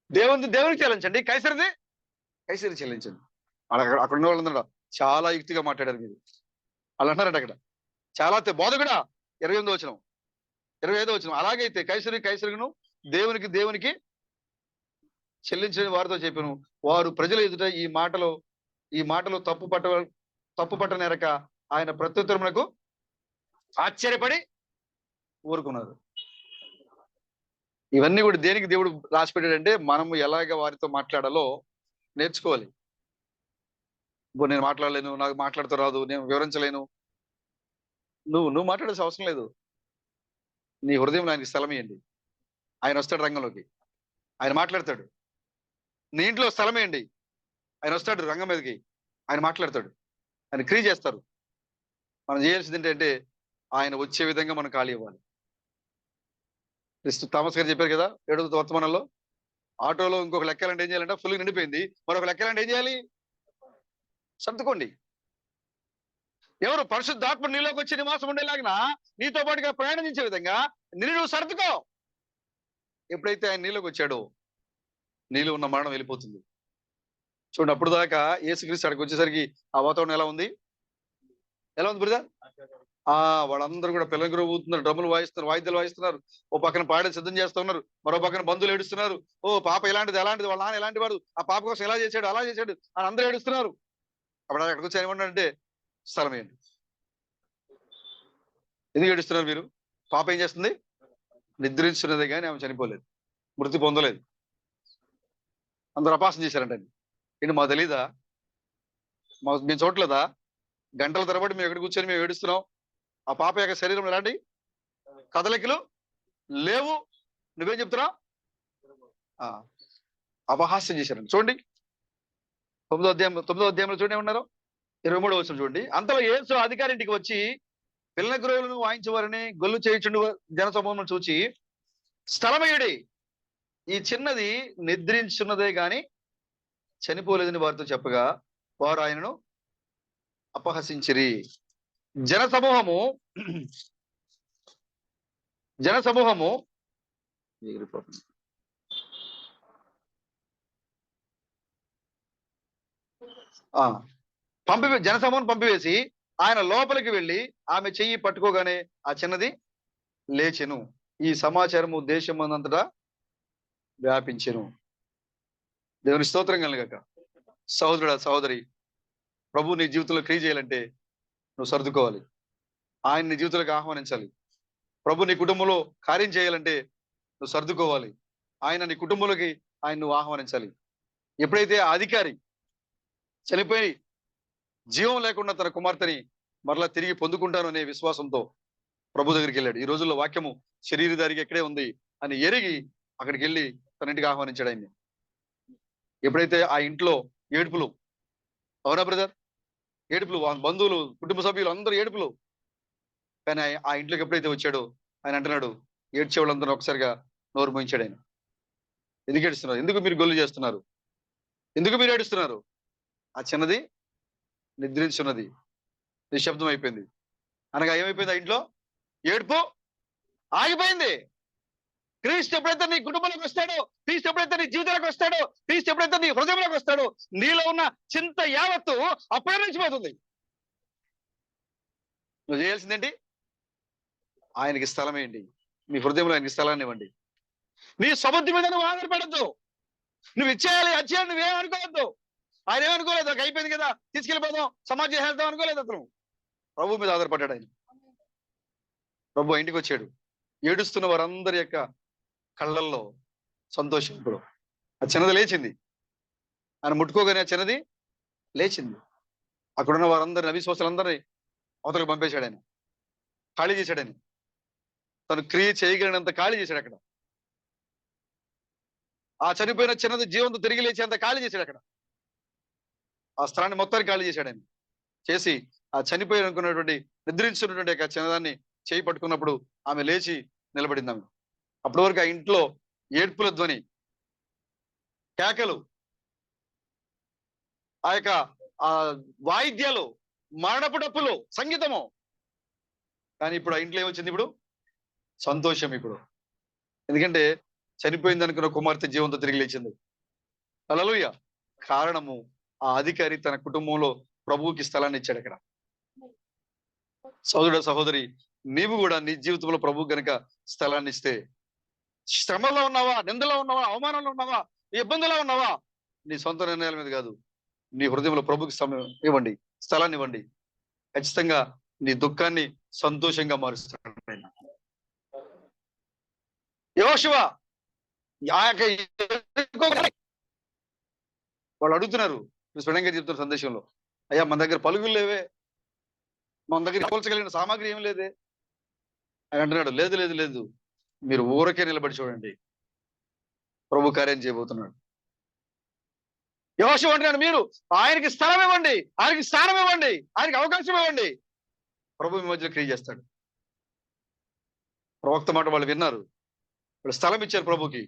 Speaker 1: దేవునికి చెల్లించండి. కైసరికి చెల్లించండి. అక్కడ ఉన్న వాళ్ళు చాలా యుక్తిగా మాట్లాడారు మీరు. వాళ్ళు అంటారంట అక్కడ చాలా బోధకుడా 28వ వచనం 25వ వచనం అలాగైతే కైసరిను దేవునికి చెల్లించిన వారితో చెప్పాను. వారు ప్రజల ఎదుట ఈ మాటలు తప్పు పట్టనేరక ఆయన ప్రత్యుత్తరమునకు ఆశ్చర్యపడి ఊరుకున్నారు. ఇవన్నీ కూడా దేనికి దేవుడు రాసి పెట్టాడంటే మనము ఎలాగ వారితో మాట్లాడాలో నేర్చుకోవాలి. ఇప్పుడు నేను మాట్లాడలేను, నాకు మాట్లాడుతూ రాదు, నేను వివరించలేను. నువ్వు మాట్లాడాల్సిన అవసరం లేదు. నీ హృదయంలో ఆయనకి స్థలం ఇవ్వండి. ఆయన వస్తాడు రంగంలోకి, ఆయన మాట్లాడతాడు. నీ ఇంట్లో స్థలం ఇవ్వండి, ఆయన వస్తాడు రంగం మీదకి, ఆయన మాట్లాడతాడు, ఆయన క్రియ చేస్తారు. మనం చేయాల్సింది ఏంటంటే ఆయన వచ్చే విధంగా మనం ఖాళీ ఇవ్వాలి. థామస్ గారు చెప్పారు కదా 7వ వర్తమానంలో, ఆటోలో ఇంకొక లెక్కాలంటే ఏం చేయాలంటే ఫుల్ నిండిపోయింది, మరొక లెక్కాలంటే ఏం చేయాలి? సర్దుకోండి. ఎవరు? పరిశుద్ధాత్మ నీలోకి వచ్చి నివాసం ఉండేలాగినా నీతో పాటుగా ప్రయాణించే విధంగా నువ్వు సర్దుకో. ఎప్పుడైతే ఆయన నీలోకి వచ్చాడో నీలో ఉన్న మరణం వెళ్ళిపోతుంది. చూడండి, అప్పుడు దాకా యేసుక్రీస్తు అక్కడికి వచ్చేసరికి ఆ వాతావరణం ఎలా ఉంది బ్రదర్? వాళ్ళందరూ కూడా పిల్లలు ఊతున్నారు, డ్రమ్ములు వాయిస్తున్నారు, వాయిద్యాలు వాయిస్తున్నారు. ఓ పక్కన పాడేది సిద్ధం చేస్తూ ఉన్నారు, మరో పక్కన బంధువులు ఏడుస్తున్నారు. ఓ పాప ఇలాంటిది అలాంటిది, వాళ్ళ నాన్న ఎలాంటి వాడు, ఆ పాప కోసం ఎలా చేశాడు అలా చేశాడు అని అందరూ ఏడుస్తున్నారు. అప్పుడు అక్కడికి వచ్చి ఏమంటారంటే స్థలం ఏంటి? ఎందుకు ఏడుస్తున్నారు మీరు? పాప ఏం చేస్తుంది? నిద్రించున్నదే కానీ ఆమె చనిపోలేదు, మృతి పొందలేదు. అందరూ అపాసం చేశారంట. ఏంటి మాకు తెలీదా? మేము చూడలేదా? గంటల తరబడి మేము ఎక్కడ కూర్చొని మేము ఏడుస్తున్నాం. ఆ పాప యొక్క శరీరం ఎలాంటి కదలికలు లేవు, నువ్వేం చెప్తున్నావు? అపహాస్యం చేశారండి. చూడండి 9వ అధ్యాయంలో చూడండి ఏమన్నారు? 23వ వచనం చూడండి. అంతలో యేసు అధికారింటికి వచ్చి పిల్లల గురువులను వాయించేవారని గొల్లు చేయుచుండు జనసమూహం చూచి స్థలమయుడి, ఈ చిన్నది నిద్రించున్నదే గాని చనిపోలేదని వారితో చెప్పగా వారు ఆయనను అపహసించిరి. జనసమూహము జనసమూహం పంపివేసి ఆయన లోపలికి వెళ్ళి ఆమె చెయ్యి పట్టుకోగానే ఆ చిన్నది లేచెను. ఈ సమాచారము దేశమంతటా వ్యాపించెను. దేవుని స్తోత్రం కలుగాక. సహోదరుడా, సహోదరి, ప్రభు నీ జీవితంలో క్రియ చేయాలంటే నువ్వు సర్దుకోవాలి. ఆయన నీ జీవితంలోకి ఆహ్వానించాలి. ప్రభు నీ కుటుంబంలో కార్యం చేయాలంటే నువ్వు సర్దుకోవాలి. ఆయన నీ కుటుంబంలోకి ఆయన నువ్వు ఆహ్వానించాలి. ఎప్పుడైతే ఆ అధికారి చనిపోయి జీవం లేకుండా తన కుమార్తెని మరలా తిరిగి పొందుకుంటాను అనే విశ్వాసంతో ప్రభు దగ్గరికి వెళ్ళాడు. ఈ రోజుల్లో వాక్యము శరీరధారికి ఎక్కడే ఉంది అని ఎరిగి అక్కడికి వెళ్ళి తన ఇంటికి ఆహ్వానించాడు ఆయన్ని. ఎప్పుడైతే ఆ ఇంట్లో ఏడుపులు, అవునా బ్రదర్? ఏడుపులు, బంధువులు, కుటుంబ సభ్యులు అందరూ ఏడుపులు. కానీ ఆ ఇంట్లోకి ఎప్పుడైతే వచ్చాడో ఆయన అంటున్నాడు, ఏడ్చే వాళ్ళందరూ ఒకసారిగా నోరు మోయించాడు ఆయన. ఎందుకు ఏడుస్తున్నారు? ఎందుకు మీరు గొల్లు చేస్తున్నారు? ఎందుకు మీరు ఏడుస్తున్నారు? ఆ చిన్నది నిద్రించున్నది, నిశ్శబ్దం అయిపోయింది. అనగా ఏమైపోయింది? ఆ ఇంట్లో ఏడుపు ఆగిపోయింది. క్రీస్తు ఎప్పుడైతే నీ కుటుంబంలోకి వస్తాడో, క్రీస్తు ఎప్పుడైతే నీ జీవితంలోకి వస్తాడో, క్రీస్తు ఎప్పుడైతే నీ హృదయంలోకి వస్తాడో, నీలో ఉన్న చింత యావత్తు అప్పుడే నిలిచిపోతుంది. నువ్వు చేయాల్సిందేంటి? ఆయనకి స్థలం ఏంటి? నీ హృదయంలో ఆయనకి స్థలాన్ని ఇవ్వండి. నీ సమృద్ధి మీద నువ్వు ఆధారపడద్దు. నువ్వు ఇచ్చేయాలి, అచ్చేయాలి నువ్వేమనుకోవద్దు. ఆయన ఏమనుకోలేదు, ఒక అయిపోయింది కదా తీసుకెళ్ళిపోదాం, సమాజం చేద్దాం అనుకోలేదు అతను. ప్రభు మీద ఆధారపడ్డాడు ఆయన. ప్రభు ఇంటికి వచ్చాడు. ఏడుస్తున్న వారందరి యొక్క కళ్ళల్లో సంతోషం. ఇప్పుడు ఆ చిన్నది లేచింది. ఆయన ముట్టుకోగానే ఆ చిన్నది లేచింది. అక్కడున్న వారందరిని, అవిశ్వాసులందరినీ అవతలకు పంపేశాడు ఆయన. ఖాళీ చేశాడు ఆయన. తను క్రియ చేయగలిగినంత ఖాళీ చేశాడు అక్కడ. ఆ చనిపోయిన చిన్నది జీవంతో తిరిగి లేచేంత ఖాళీ చేశాడు అక్కడ. ఆ స్థలాన్ని మొత్తాన్ని ఖాళీ చేశాడు ఆయన. చేసి ఆ చనిపోయి అనుకున్నటువంటి, నిద్రించున్నటువంటి యొక్క చిన్నదాన్ని చేయి పట్టుకున్నప్పుడు ఆమె లేచి నిలబడింది. ఆమె అప్పటి వరకు ఆ ఇంట్లో ఏడ్పుల ధ్వని, కేకలు, ఆ యొక్క ఆ వాయిద్యాలు, మరణపు డప్పులు, సంగీతము. కానీ ఇప్పుడు ఆ ఇంట్లో ఏమొచ్చింది? ఇప్పుడు సంతోషం. ఇప్పుడు ఎందుకంటే చనిపోయింది అనుకున్న కుమార్తె జీవంతో తిరిగి లేచింది. హల్లెలూయా. కారణము, ఆ అధికారి తన కుటుంబంలో ప్రభువుకి స్థలాన్ని ఇచ్చాడు అక్కడ. సోదరుడ, సహోదరి, నీవు కూడా నీ జీవితంలో ప్రభు గనుక స్థలాన్ని ఇస్తే, శ్రమలో ఉన్నావా, నిందలో ఉన్నావా, అవమానంలో ఉన్నావా, ఇబ్బందులో ఉన్నావా, నీ సొంత నిర్ణయాల మీద కాదు, నీ హృదయంలో ప్రభుకి సమయం ఇవ్వండి, స్థలాన్ని ఇవ్వండి. ఖచ్చితంగా నీ దుఃఖాన్ని సంతోషంగా మారుస్తాడు ఆయన. యెహోషువ వాళ్ళు అడుగుతున్నారు, స్వయంగా చెప్తున్న సందేశంలో, అయ్యా మన దగ్గర పలుగులు లేవే, మన దగ్గర పోల్చగలిగిన సామాగ్రి ఏం లేదే. ఆయన అంటున్నాడు, లేదు లేదు లేదు, మీరు ఊరకే నిలబడి చూడండి, ప్రభు కార్యం చేయబోతున్నాడు. యెహోషువ అంటున్నాడు, మీరు ఆయనకి స్థలం ఇవ్వండి, ఆయనకి స్థానం ఇవ్వండి, ఆయనకి అవకాశం ఇవ్వండి, ప్రభు మీ మధ్యలో క్రియ చేస్తాడు. ప్రవక్త మాట వాళ్ళు విన్నారు, వాళ్ళు స్థలం ఇచ్చారు ప్రభుకి.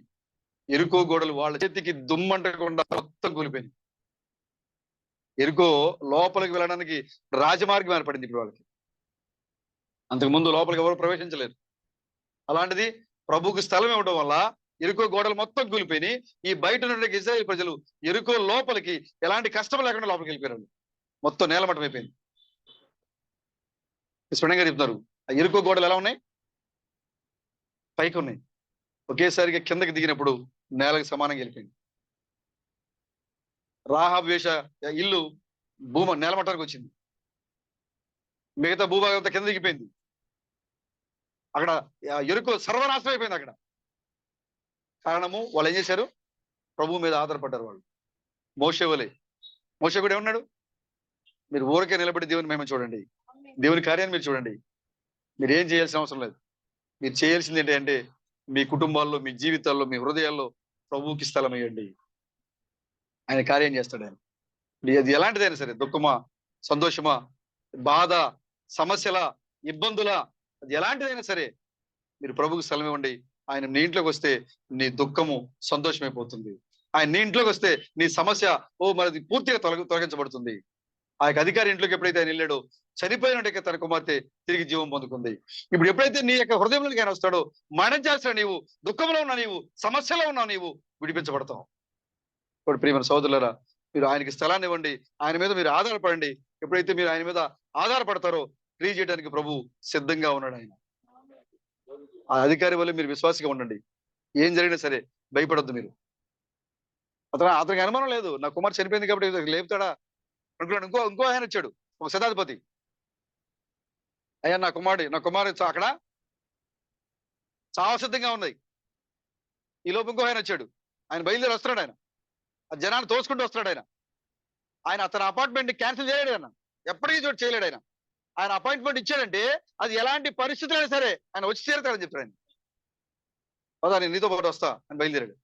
Speaker 1: ఎరుకో గోడలు వాళ్ళ చేతికి దుమ్మంటకుండా మొత్తం కూలిపోయింది. ఎరుకో లోపలికి వెళ్ళడానికి రాజమార్గం ఏర్పడింది ఇప్పుడు వాళ్ళకి. అంతకు ముందు లోపలికి ఎవరు ప్రవేశించలేరు. అలాంటిది ప్రభుకి స్థలం ఇవ్వడం వల్ల ఎరుకో గోడలు మొత్తం కూలిపోయినాయి. ఈ బయట ఉన్న ఇశ్రాయేలు ప్రజలు ఎరుకో లోపలికి ఎలాంటి కష్టం లేకుండా లోపలికి వెళ్ళిపోయారు. మొత్తం నేలమట్టం అయిపోయింది. స్పష్టంగా చెప్తున్నారు, ఆ ఎరుకో గోడలు ఎలా ఉన్నాయి? పైకి ఉన్నాయి. ఒకేసారిగా కిందకి దిగినప్పుడు నేలకు సమానంగా వెళ్ళిపోయింది. రాహాబు వేష ఇల్లు నేలమట్టానికి వచ్చింది. మిగతా భూభాగం అంతా కింద దిగిపోయింది. అక్కడ ఎరుకో సర్వనాశనం అయిపోయింది అక్కడ. కారణము, వాళ్ళు ఏం చేశారు? ప్రభు మీద ఆధారపడ్డారు వాళ్ళు. మోషే వలె. మోషే కూడా ఏమన్నాడు? మీరు ఊరికే నిలబడి దేవుని మహిమ చూడండి, దేవుని కార్యాన్ని మీరు చూడండి, మీరు ఏం చేయాల్సిన అవసరం లేదు. మీరు చేయాల్సింది ఏంటి అంటే, మీ కుటుంబాల్లో, మీ జీవితాల్లో, మీ హృదయాల్లో ప్రభువుకి స్థలం ఇవ్వండి. ఆయన కార్యం చేస్తాడు ఆయన. అది ఎలాంటిదైనా సరే, దుఃఖమా, సంతోషమా, బాధ, సమస్యల, ఇబ్బందుల, అది ఎలాంటిదైనా సరే మీరు ప్రభువుకి స్థలం ఇవ్వండి. ఆయన నీ ఇంట్లోకి వస్తే నీ దుఃఖము సంతోషమైపోతుంది. ఆయన నీ ఇంట్లోకి వస్తే నీ సమస్య మరి పూర్తిగా తొలగించబడుతుంది. ఆ యొక్క అధికారి ఇంట్లోకి ఎప్పుడైతే ఆయన వెళ్ళాడో, చనిపోయినట్టు తన కుమార్తె తిరిగి జీవం పొందుకుంది. ఇప్పుడు ఎప్పుడైతే నీ యొక్క హృదయంలోకి ఆయన వస్తాడో, మరణించాల్సిన నీవు, దుఃఖంలో ఉన్న నీవు, సమస్యలో ఉన్న నీవు విడిపించబడతావు. ఇప్పుడు ప్రియమైన సోదరులారా, మీరు ఆయనకి స్థలాన్ని ఇవ్వండి, ఆయన మీద మీరు ఆధారపడండి. ఎప్పుడైతే మీరు ఆయన మీద ఆధారపడతారో, క్రియ చేయడానికి ప్రభు సిద్ధంగా ఉన్నాడు. ఆయన ఆ అధికారి వల్ల మీరు విశ్వాసంగా ఉండండి. ఏం జరిగినా సరే భయపడొద్దు మీరు. అతనికి అనుమానం లేదు, నా కుమార్ చనిపోయింది కాబట్టి లేపుతాడా అనుకున్నాడు. ఇంకో ఆయన వచ్చాడు, ఒక శతాధిపతి. అయ్యా నా కుమారుడు అక్కడ చాలా సిద్ధంగా ఉన్నాయి. ఈ లోపు ఇంకో ఆయన వచ్చాడు. ఆయన బయలుదేరి వస్తున్నాడు. ఆయన ఆ జనాన్ని తోసుకుంటూ వస్తున్నాడు. ఆయన అతని అపాయింట్మెంట్ క్యాన్సిల్ చేయలేడు. ఆయన ఎప్పటికీ చోటు చేయలేడు. ఆయన అపాయింట్మెంట్ ఇచ్చాడంటే అది ఎలాంటి పరిస్థితులైనా సరే ఆయన వచ్చి చేరుతాడని చెప్తాడు. ఆయన పదా, నేను నీతో పాటు వస్తా అని బయలుదేరాడు.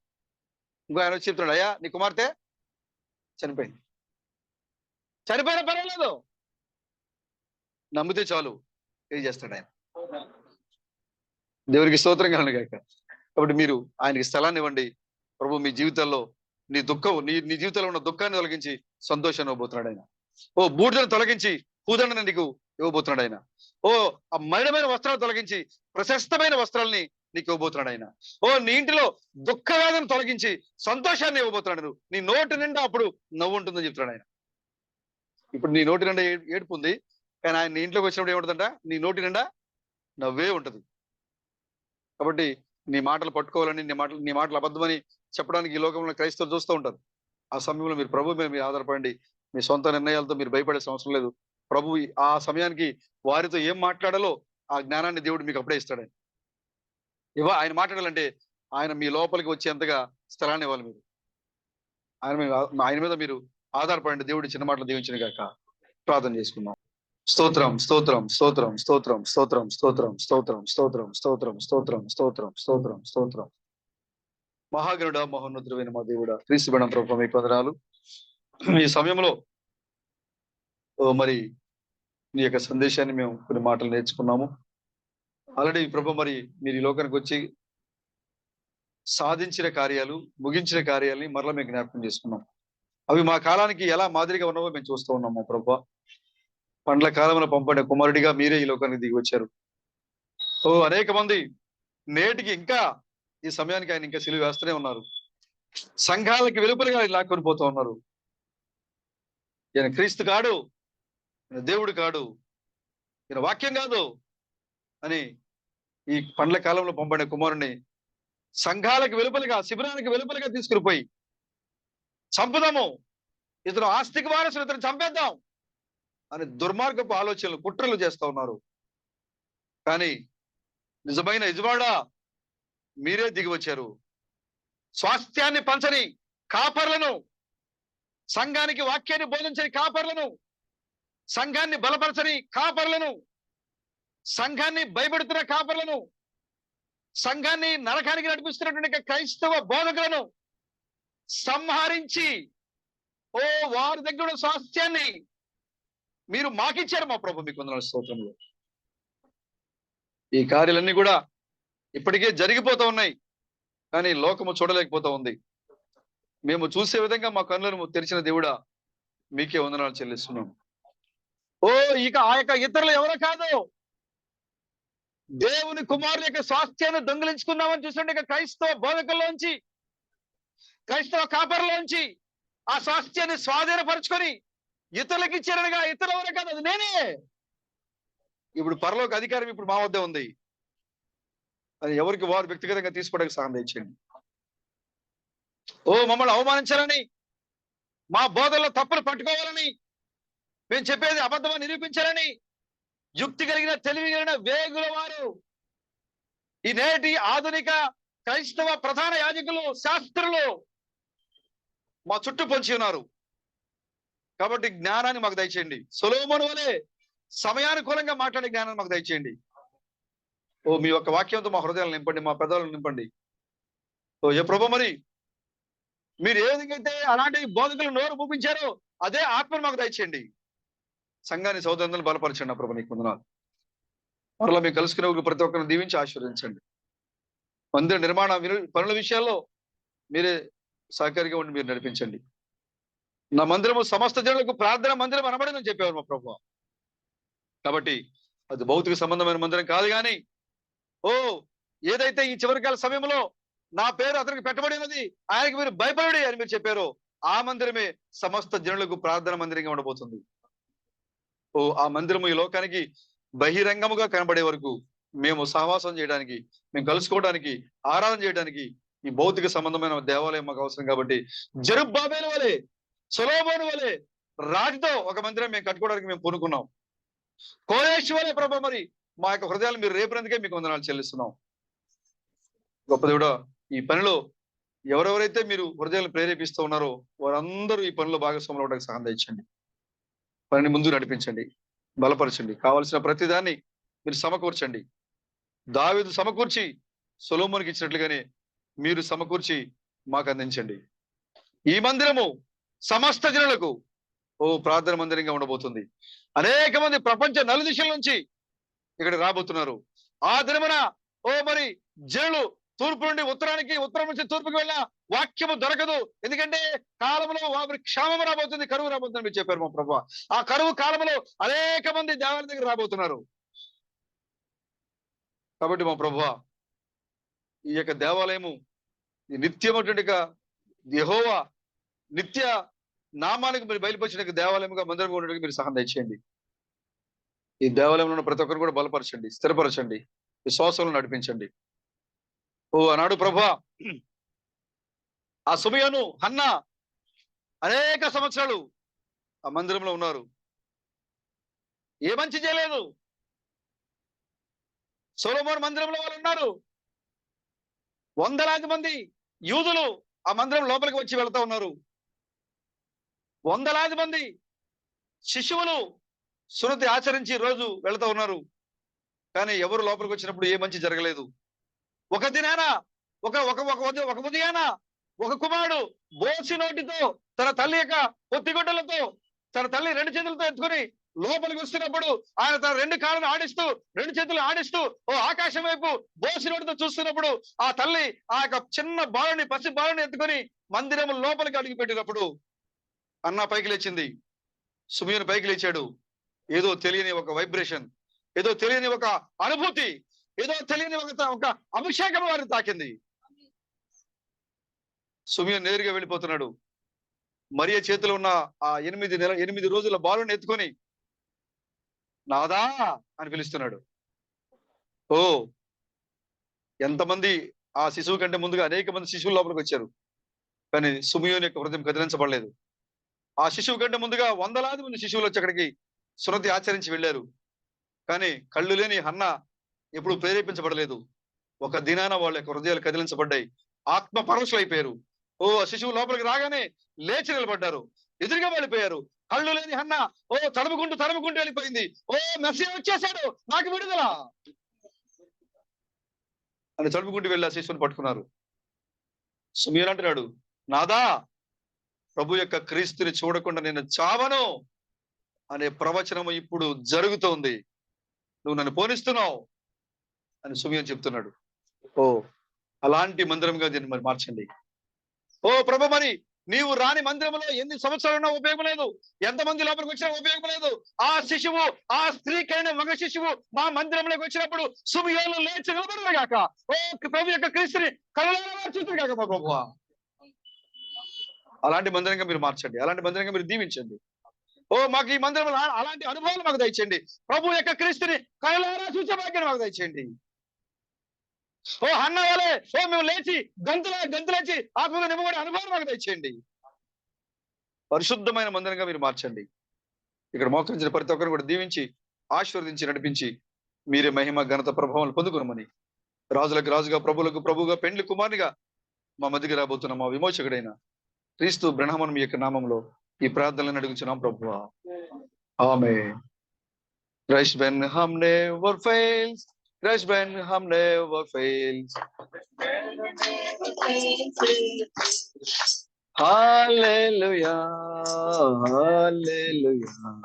Speaker 1: ఇంకో ఆయన వచ్చి చెప్తున్నాడు, అయ్యా నీ కుమార్తె చనిపోయింది. చనిపోయినా పర్వాలేదు, నమ్మితే చాలు, ఏం చేస్తాడు ఆయన. దేవునికి స్తోత్రం కలుగును గాక. కాబట్టి మీరు ఆయనకి స్థలాన్ని ఇవ్వండి. ప్రభు మీ జీవితాల్లో నీ జీవితంలో ఉన్న దుఃఖాన్ని తొలగించి సంతోషాన్ని ఇవ్వబోతున్నాడు ఆయన. బూడిదను తొలగించి పూదండను నీకు ఇవ్వబోతున్నాడు ఆయన. ఆ మలినమైన వస్త్రాలు తొలగించి ప్రశస్తమైన వస్త్రాలని నీకు ఇవ్వబోతున్నాడు ఆయన. ఓ నీ ఇంటిలో దుఃఖ వేదన తొలగించి సంతోషాన్ని ఇవ్వబోతున్నాడు. నీ నోటి నిండా అప్పుడు నవ్వు ఉంటుందని చెప్తున్నాడు ఆయన. ఇప్పుడు నీ నోటి నిండా ఏడుపు ఉంది, కానీ ఆయన నీ ఇంట్లోకి వచ్చినప్పుడు ఏముంటుందంట, నీ నోటి నిండా నవ్వే ఉంటది. కాబట్టి నీ మాటలు పట్టుకోవాలని, నీ మాటలు అబద్ధమని చెప్పడానికి ఈ లోకంలో క్రైస్తవులు చూస్తూ ఉంటారు. ఆ సమయంలో మీరు ప్రభు మీద మీరు ఆధారపడండి. మీ సొంత నిర్ణయాలతో మీరు భయపడే అవసరం లేదు. ప్రభు ఆ సమయానికి వారితో ఏం మాట్లాడాలో ఆ జ్ఞానాన్ని దేవుడు మీకు అప్పుడే ఇస్తాడు. ఆయన మాట్లాడాలంటే ఆయన మీ లోపలికి వచ్చేంతగా స్థలాన్ని ఇవ్వాలి మీరు. ఆయన మీద మీరు ఆధారపడండి. దేవుడి చిన్న మాటలు దీవించిన గాక. ప్రార్థన చేసుకుందాం. స్తోత్రం స్తోత్రం స్తోత్రం స్తోత్రం స్తోత్రం స్తోత్రం స్తోత్రం స్తోత్రం స్తోత్రం స్తోత్రం స్తోత్రం స్తోత్రం స్తోత్రం. మహాగణుడ మహోన్నతుడైన మా దేవుడా, క్రీస్తు బిడ్డ ప్రభువా మీకు వందనాలు. ఈ సమయంలో మరి నీ యొక్క సందేశాన్ని మేము కొన్ని మాటలు నేర్చుకున్నాము. ఆల్రెడీ ప్రభు మరి మీరు ఈ లోకానికి వచ్చి సాధించిన కార్యాలు, ముగించిన కార్యాలని మరలా మేము జ్ఞాపకం చేసుకున్నాం. అవి మా కాలానికి ఎలా మాదిరిగా ఉన్నావో మేము చూస్తూ ఉన్నాము ప్రభు. పండ్ల కాలమున పంపడే కుమారుడిగా మీరే ఈ లోకానికి దిగి వచ్చారు. అనేక మంది నేటికి ఇంకా ఈ సమయానికి ఆయన ఇంకా సిలువ వేస్తూనే ఉన్నారు. సంఘాలకి వెలుపలిగా లాక్కొని పోతూ ఉన్నారు. ఈయన క్రీస్తు కాడు, ఈయన దేవుడు కాడు, ఈయన వాక్యం కాదు అని ఈ పండ్ల కాలంలో పంపడే కుమారుని సంఘాలకు వెలుపలిగా, శిబిరానికి వెలుపలిగా తీసుకుని పోయి చంపుదాము, ఇతను ఆస్తికి వారసులు, ఇతను చంపేద్దాం అని దుర్మార్గపు ఆలోచనలు, కుట్రలు చేస్తూ ఉన్నారు. కానీ నిజమైన యజమానుడా మీరే దిగి వచ్చారు. స్వాస్థ్యాన్ని పంచని కాపర్లను, సంఘానికి వాక్యాన్ని బోధించని కాపర్లను, సంఘాన్ని బలపరచని కాపర్లను, సంఘాన్ని భయపెడుతున్న కాపర్లను, సంఘాన్ని నరకానికి నడిపిస్తున్నటువంటి క్రైస్తవ బోధకులను సంహరించి వారి దగ్గర స్వాస్థ్యాన్ని మీరు మాకిచ్చారు మా ప్రభు. మీకు వందనాలు స్తోత్రములు. ఈ కార్యాలన్నీ కూడా ఇప్పటికే జరిగిపోతూ ఉన్నాయి, కానీ లోకము చూడలేకపోతా ఉంది. మేము చూసే విధంగా మా కన్నులను తెరిచిన దేవుడా మీకే వందనాలు చెల్లిస్తున్నాం. ఇక ఆ యొక్క ఇతరులు ఎవరో కాదు, దేవుని కుమారుల యొక్క స్వాస్థ్యాన్ని దొంగిలించుకుందామని చూస్తుంటే క్రైస్తవ బోధకుల్లోంచి, క్రైస్తవ కాపర్లోంచి ఆ స్వాస్థ్యాన్ని స్వాధీనపరుచుకొని ఇతరులకు ఇచ్చారనగా, ఇతరులు ఎవరో కాదు, అది నేనే. ఇప్పుడు పరలోక అధికారం ఇప్పుడు మా వద్ద ఉంది. అది ఎవరికి వారు వ్యక్తిగతంగా తీసుకోవడానికి సహాయం తెచ్చండి. మమ్మల్ని అవమానించాలని, మా బోధల్లో తప్పులు పట్టుకోవాలని, మేము చెప్పేది అబద్ధమని నిరూపించాలని యుక్తి కలిగిన, తెలివి కలిగిన వేగుల వారు ఈ నేటి ఆధునిక క్రైస్తవ ప్రధాన యాజకులు, శాస్త్రులు మా చుట్టూ పొంచి ఉన్నారు. కాబట్టి జ్ఞానాన్ని మాకు దయచేయండి. సొలొమోను వలె సమయానుకూలంగా మాట్లాడే జ్ఞానాన్ని మాకు దయచేయండి. మీ యొక్క వాక్యంతో మా హృదయాలను నింపండి, మా పెదాలను నింపండి. ప్రభు మరి మీరు ఏ విధంగా అయితే అలాంటి బోధకులు నోరు పూపించారో అదే ఆత్మను మాకు దయచేయండి. సంఘాన్ని సోదరులను బలపరచండి. ప్రభు నీకు వందనాలు. మరలా మేము కలుసుకునే ప్రతి ఒక్కరిని దీవించి ఆశీర్వదించండి. మందిర నిర్మాణ పనుల విషయాల్లో మీరే సహకారిగా ఉండి మీరు నడిపించండి. నా మందిరము సమస్త జనులకు ప్రార్థన మందిరం అనబడిందని చెప్పేవారు మా ప్రభు. కాబట్టి అది భౌతిక సంబంధమైన మందిరం కాదు, కానీ ఏదైతే ఈ చివరికాల సమయంలో నా పేరు అతనికి పెట్టబడినది, ఆయనకి మీరు భయపడి అని మీరు చెప్పారో ఆ మందిరమే సమస్త జనులకు ప్రార్థన మందిరంగా ఉండబోతుంది. ఆ మందిరము ఈ లోకానికి బహిరంగముగా కనబడే వరకు మేము సహవాసం చేయడానికి, మేము కలుసుకోవడానికి, ఆరాధన చేయడానికి ఈ భౌతిక సంబంధమైన దేవాలయం మాకు అవసరం. కాబట్టి జెరుబ్బాబెలు వలె, సొలొమోను వలె రాజుతో ఒక మందిరం మేము కట్టుకోవడానికి మేము పూనుకున్నాం. కోరేషు వలె ప్రభు మరి మా యొక్క హృదయాలు మీరు రేపినందుకే మీకు వందనాలు చెల్లిస్తున్నాం. గొప్ప దేవుడా, ఈ పనిలో ఎవరెవరైతే మీరు హృదయాలను ప్రేరేపిస్తూ ఉన్నారో వారందరూ ఈ పనిలో భాగస్వాములు అవడానికి సహాయం తెచ్చండి. పనిని ముందు నడిపించండి, బలపరచండి. కావలసిన ప్రతిదాన్ని మీరు సమకూర్చండి. దావీదు సమకూర్చి సొలొమోనుకి ఇచ్చినట్లుగానే మీరు సమకూర్చి మాకు అందించండి. ఈ మందిరము సమస్త జనులకు ప్రార్థన మందిరంగా ఉండబోతుంది. అనేక మంది ప్రపంచ నలుదిశల నుంచి ఇక్కడ రాబోతున్నారు. ఆ దినమున మరి జనులు తూర్పు నుండి ఉత్తరానికి, ఉత్తరం నుంచి తూర్పుకి వెళ్ళిన వాక్యము దొరకదు. ఎందుకంటే కాలంలో వారి క్షామం రాబోతుంది, కరువు రాబోతుందని మీరు చెప్పారు మా ప్రభు. ఆ కరువు కాలంలో అనేక మంది దేవాలయం దగ్గర రాబోతున్నారు. కాబట్టి మా ప్రభు ఈ యొక్క దేవాలయము ఈ నిత్యమైనటువంటి యెహోవా నిత్య నామానికి మీరు బయలుపరిచిన దేవాలయముగా మందిరంగా ఉండడానికి మీరు సహాయం దయచేయండి. ఈ దేవాలయంలో ఉన్న ప్రతి ఒక్కరు కూడా బలపరచండి, స్థిరపరచండి, విశ్వాసంలో నడిపించండి. ఆనాడు ప్రభా ఆ సమయను హన్నా అనేక సంవత్సరాలు ఆ మందిరంలో ఉన్నారు, ఏ మంచి చేయలేదు. సొలొమోను మందిరంలో వాళ్ళు ఉన్నారు, వందలాది మంది యూదులు ఆ మందిరం లోపలికి వచ్చి వెళ్తా ఉన్నారు, వందలాది మంది శిశువులు సున్నతి ఆచరించి రోజు వెళ్తా ఉన్నారు. కానీ ఎవరు లోపలికి వచ్చినప్పుడు ఏ మంచి జరగలేదు. ఒక దినాన ఒక ఉదయాన ఒక కుమారుడు బోసి నోటితో తన తల్లి యొక్క పొత్తిగుడ్డలతో తన తల్లి 2 చేతులతో ఎత్తుకొని లోపలికి వస్తున్నప్పుడు ఆయన తన 2 కాళ్ళను ఆడిస్తూ 2 చేతులు ఆడిస్తూ ఆకాశం వైపు బోసి నోటితో చూస్తున్నప్పుడు ఆ తల్లి ఆ యొక్క చిన్న బాలుని పసి బాలుని ఎత్తుకొని మందిరం లోపలికి అడుగు పెట్టినప్పుడు అన్న పైకి లేచింది, సుమియోను పైకి లేచాడు. ఏదో తెలియని ఒక వైబ్రేషన్, ఏదో తెలియని ఒక అనుభూతి, ఏదో తెలియని ఒక అభిషేకం వారిని తాకింది. సుమియోను నేరుగా వెళ్ళిపోతున్నాడు. మరియ చేతిలో ఉన్న ఆ 8 రోజుల బాలుని ఎత్తుకొని నాదా అని పిలుస్తున్నాడు. ఎంతమంది ఆ శిశువు కంటే ముందుగా అనేక మంది శిశువుల లోపలికి వచ్చారు, కానీ సుమియోను యొక్క హృదయం కదిలించబడలేదు. ఆ శిశువు కంటే ముందుగా వందలాది మంది శిశువులు వచ్చి అక్కడికి సున్నతి ఆచరించి వెళ్ళారు, కానీ కళ్ళు లేని హన్న ఎప్పుడు ప్రేరేపించబడలేదు. ఒక దినాన వాళ్ళ యొక్క హృదయాలు కదిలించబడ్డాయి, ఆత్మ పరవశులైపోయారు. ఆ శిశువు లోపలికి రాగానే లేచి నిలబడ్డారు, ఎదురుగా వెళ్ళిపోయారు. కళ్ళు లేని హన్న తడుముకుంటూ వెళ్ళిపోయింది. మెస్సీయా వచ్చేసాడు, నాకు విడుదల అని తడుముకుంటూ వెళ్ళి ఆ శిశువుని పట్టుకున్నారు. సుమియోను అంటున్నాడు, నాదా ప్రభు యొక్క క్రీస్తుని చూడకుండా నేను చావను అనే ప్రవచనము ఇప్పుడు జరుగుతోంది, నువ్వు నన్ను పోనిస్తున్నావు అని సుమియోను చెప్తున్నాడు. అలాంటి మందిరంగా దీన్ని మరి మార్చండి. ప్రభు, మరి నీవు రాని మందిరంలో ఎన్ని సంవత్సరాలు ఉన్నా ఉపయోగం లేదు, ఎంతమంది లోపలికి వచ్చినా ఉపయోగం లేదు. ఆ శిశువు, ఆ స్త్రీకైన మగ శిశువు మా మందిరంలోకి వచ్చినప్పుడు సుమియోను లేచి నిలబడదు గాక, ప్రభు యొక్క క్రీస్తుని కళ్ళారా చూస్తుంది కాక మా ప్రభు. అలాంటి మందిరంగా మీరు మార్చండి, అలాంటి మందిరంగా మీరు దీవించండి. మాకు ఈ మందిరంలో అలాంటి అనుభవాలు మాకు దయచేయండి. ప్రభు యొక్క క్రీస్తుని కళ్ళారా చూసే భాగ్యాన్ని మాకు దయచేయండి. హన్న వలే మేము లేచి గంతులేచి ఆత్మగా నింపబడే అనుభవం మాకు దయచేయండి. పరిశుద్ధమైన మందిరంగా మీరు మార్చండి. ఇక్కడ మోకరించిన ప్రతి ఒక్కరిని కూడా దీవించి ఆశీర్వదించి నడిపించి మీరే మహిమ ఘనత ప్రభావాలు పొందుకునమని, రాజులకు రాజుగా ప్రభువులకు ప్రభువుగా పెండ్లి కుమారునిగా మా మధ్యకి రాబోతున్న మా విమోచకుడైన క్రీస్తు బ్రహ్మను మీ యొక్క నామంలో ఈ ప్రార్థనలను అడుగుచున్నాం ప్రభువా, ఆమేన్. Christ when hum never fails, Christ when hum never fails. Hallelujah, hallelujah.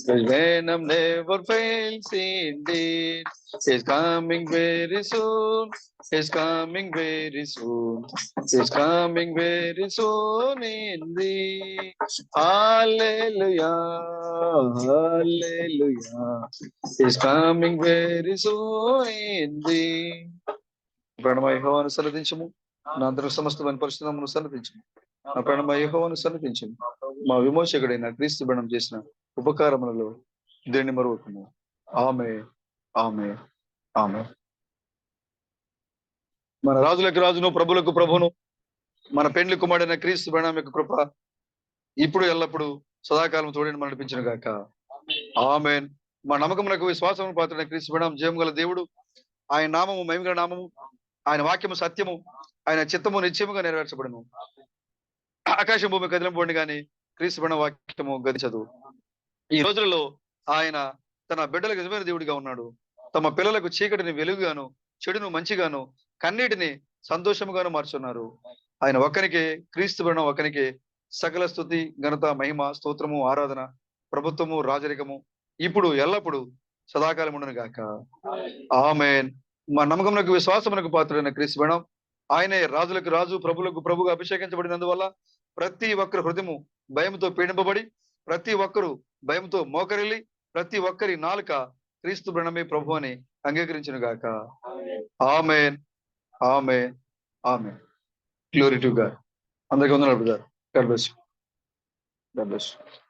Speaker 1: Christ when hum never fails indeed. He's coming very soon. He's coming very soon. He's coming very soon indeed. Hallelujah, hallelujah. He's coming very soon indeed. ప్రణమ యెహోవాను సన్నతించుము, నా అందరూ సమస్తమైన పరిశుద్ధమును సన్నతించుము. నా ప్రణమ యెహోవాను సన్నతించుము, మా విమోచకుడైన క్రీస్తు బణం చేసిన ఉపకారములలో దేన్ని మరువకుము. ఆమేన్, ఆమేన్, ఆమేన్. మన రాజులకు రాజును ప్రభులకు ప్రభును మన పెండ్లి కుమారుడైన క్రీస్తు బణం యొక్క కృప ఇప్పుడు ఎల్లప్పుడు సదాకాలం తోడని మనం నడిపించిన గాక. ఆమేన్. మా నమ్మకమునకు విశ్వాసమును పాత్రుడైన క్రీస్తు బణం జయము గల దేవుడు, ఆయన నామము మహిమగల నామము, ఆయన వాక్యము సత్యము, ఆయన చిత్తము నిశ్చయముగా నెరవేర్చబడును. ఆకాశం భూమి కదిలింపబడి కానీ క్రీస్తు బణం వాక్యము గతించదు. ఈ రోజులలో ఆయన తన బిడ్డలకు నిజమైన దేవుడిగా ఉన్నాడు. తమ పిల్లలకు చీకటిని వెలుగుగాను, చెడును మంచిగాను, కన్నీటిని సంతోషముగాను మార్చున్నారు. ఆయన ఒక్కనికే, క్రీస్తు బణం ఒక్కనికే సకల స్తుతి, ఘనత, మహిమ, స్తోత్రము, ఆరాధన, ప్రభుత్వము, రాజరికము ఇప్పుడు ఎల్లప్పుడు సదాకాలం ఉండును గాక. ఆమేన్. మా నమ్మకమునకు విశ్వాసమునకు పాత్రుడైన క్రీస్తు బణం ఆయనే రాజులకు రాజు, ప్రభులకు ప్రభుగా అభిషేకించబడినందువల్ల ప్రతి ఒక్కరు హృదయము భయంతో పీడింపబడి, ప్రతి ఒక్కరు భయంతో మోకరిల్లి, ప్రతి ఒక్కరి నాలుక క్రీస్తు బృణమే ప్రభు అని అంగీకరించును గాక. ఆమేన్, ఆమె ఆమె గ్లోరీ టు గాడ్. అందరికీ వందనాలు brother. God bless you. God bless you.